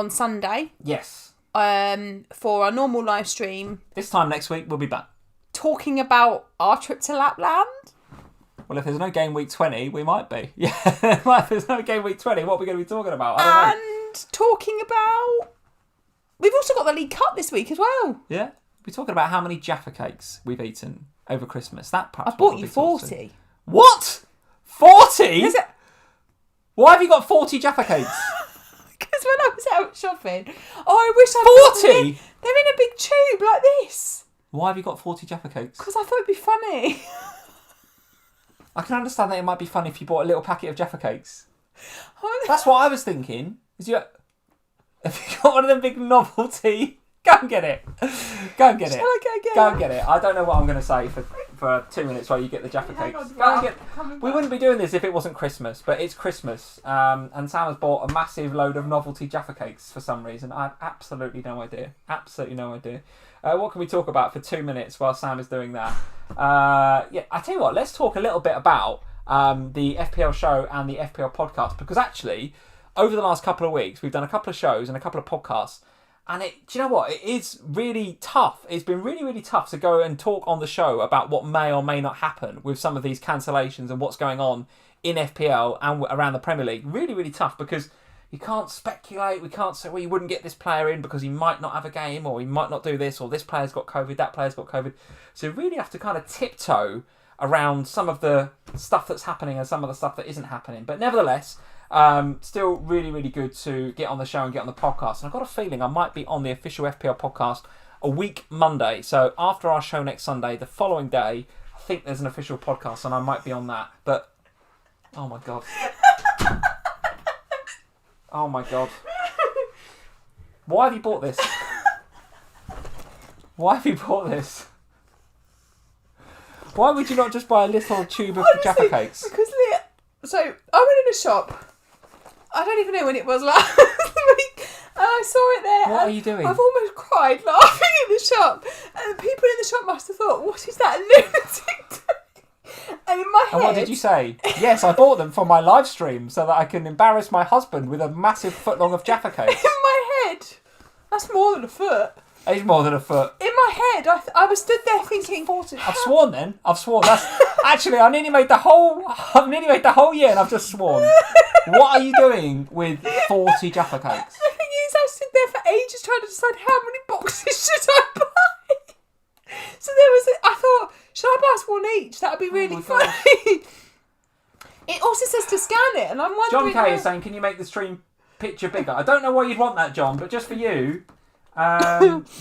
Sunday. Yes. For our normal live stream. This time next week, we'll be back. Talking about our trip to Lapland. Well, if there's no game week 20, we might be. Yeah. If there's no game week 20, what are we going to be talking about? I don't know. Talking about... We've also got the League Cup this week as well. Yeah. We're talking about how many Jaffa cakes we've eaten over Christmas. That perhaps. I bought you 40. What? 40? Why have you got 40 Jaffa cakes? Because when I was out shopping, I wish I 40? They're in a big tube like this. Why have you got 40 Jaffa cakes? Because I thought it'd be funny. I can understand that it might be fun if you bought a little packet of Jaffa cakes. That's what I was thinking. Have you got one of them big novelty? Go and get it. Go and get it. Shall I go get Go and get it. I don't know what I'm going to say for 2 minutes while you get the Jaffa cakes. Go and get. We wouldn't be doing this if it wasn't Christmas, but it's Christmas. And Sam has bought a massive load of novelty Jaffa cakes for some reason. I have absolutely no idea. Absolutely no idea. What can we talk about for 2 minutes while Sam is doing that? Yeah, I tell you what. Let's talk a little bit about the FPL show and the FPL podcast, because actually, over the last couple of weeks, we've done a couple of shows and a couple of podcasts. And do you know what? It is really tough. It's been really, really tough to go and talk on the show about what may or may not happen with some of these cancellations and what's going on in FPL and around the Premier League. Really, really tough because you can't speculate. We can't say, well, you wouldn't get this player in because he might not have a game, or he might not do this, or this player's got COVID, that player's got COVID. So you really have to kind of tiptoe around some of the stuff that's happening and some of the stuff that isn't happening. But nevertheless, still really, really good to get on the show and get on the podcast. And I've got a feeling I might be on the official FPL podcast a week Monday. So after our show next Sunday, the following day, I think there's an official podcast and I might be on that. But, oh my God. Oh my God. Why have you bought this? Why have you bought this? Why would you not just buy a little tube of Jaffa cakes? Because so I went in a shop. I don't even know when it was last week, and I saw it there. What are you doing? I've almost cried laughing in the shop, and the people in the shop must have thought, "What is that lunatic doing?" And in my head, and what did you say? Yes, I bought them for my live stream so that I can embarrass my husband with a massive footlong of Jaffa cakes. In my head, that's more than a foot. It's more than a foot. In my head, I was stood there thinking, I've sworn then. I've sworn. That's actually I nearly made the whole year and I've just sworn. What are you doing with 40 Jaffa cakes? The thing is, I stood there for ages trying to decide how many boxes should I buy. So I thought, should I buy us one each? That would be really funny. It also says to scan it, and I'm wondering. John K is saying, can you make the stream picture bigger? I don't know why you'd want that, John, but just for you,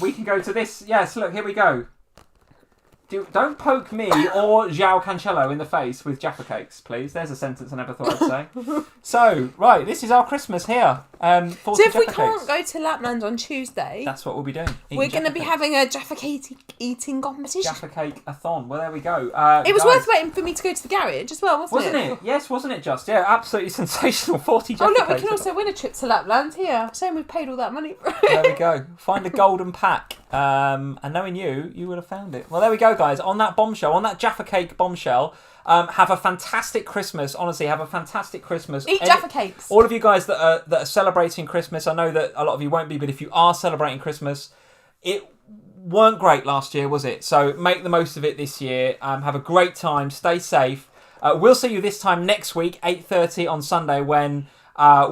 we can go to this. Yes, look, here we go. Don't poke me or João Cancelo in the face with Jaffa cakes, please. There's a sentence I never thought I'd say. So, right, this is our Christmas here. 40 so if Jaffa we can't cakes. go to Lapland on Tuesday, that's what we'll be doing. We're going to be having a Jaffa cake eating competition. Jaffa cake-a-thon. Well, there we go. It was worth waiting for me to go to the garage as well, wasn't it? Yes, wasn't it just? Yeah, absolutely sensational. 40 Jaffa cakes. Oh, look, we can also win a trip to Lapland here. Shame we've paid all that money for it. There we go. Find the golden pack. And knowing you would have found it. Well, there we go, guys. On that bombshell, on that Jaffa cake bombshell, have a fantastic Christmas. Honestly, have a fantastic Christmas. Eat Jaffa cakes. All of you guys that are celebrating Christmas, I know that a lot of you won't be, but if you are celebrating Christmas, it weren't great last year, was it? So make the most of it this year. Have a great time. Stay safe. We'll see you this time next week, 8:30 on Sunday, when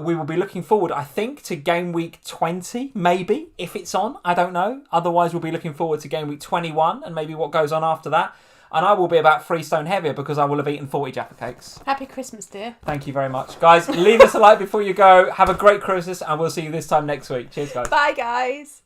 we will be looking forward, I think, to game week 20, maybe, if it's on. I don't know. Otherwise, we'll be looking forward to game week 21 and maybe what goes on after that. And I will be about 3 stone heavier because I will have eaten 40 Jaffa cakes. Happy Christmas, dear. Thank you very much. Guys, leave us a like before you go. Have a great Christmas and we'll see you this time next week. Cheers, guys. Bye, guys.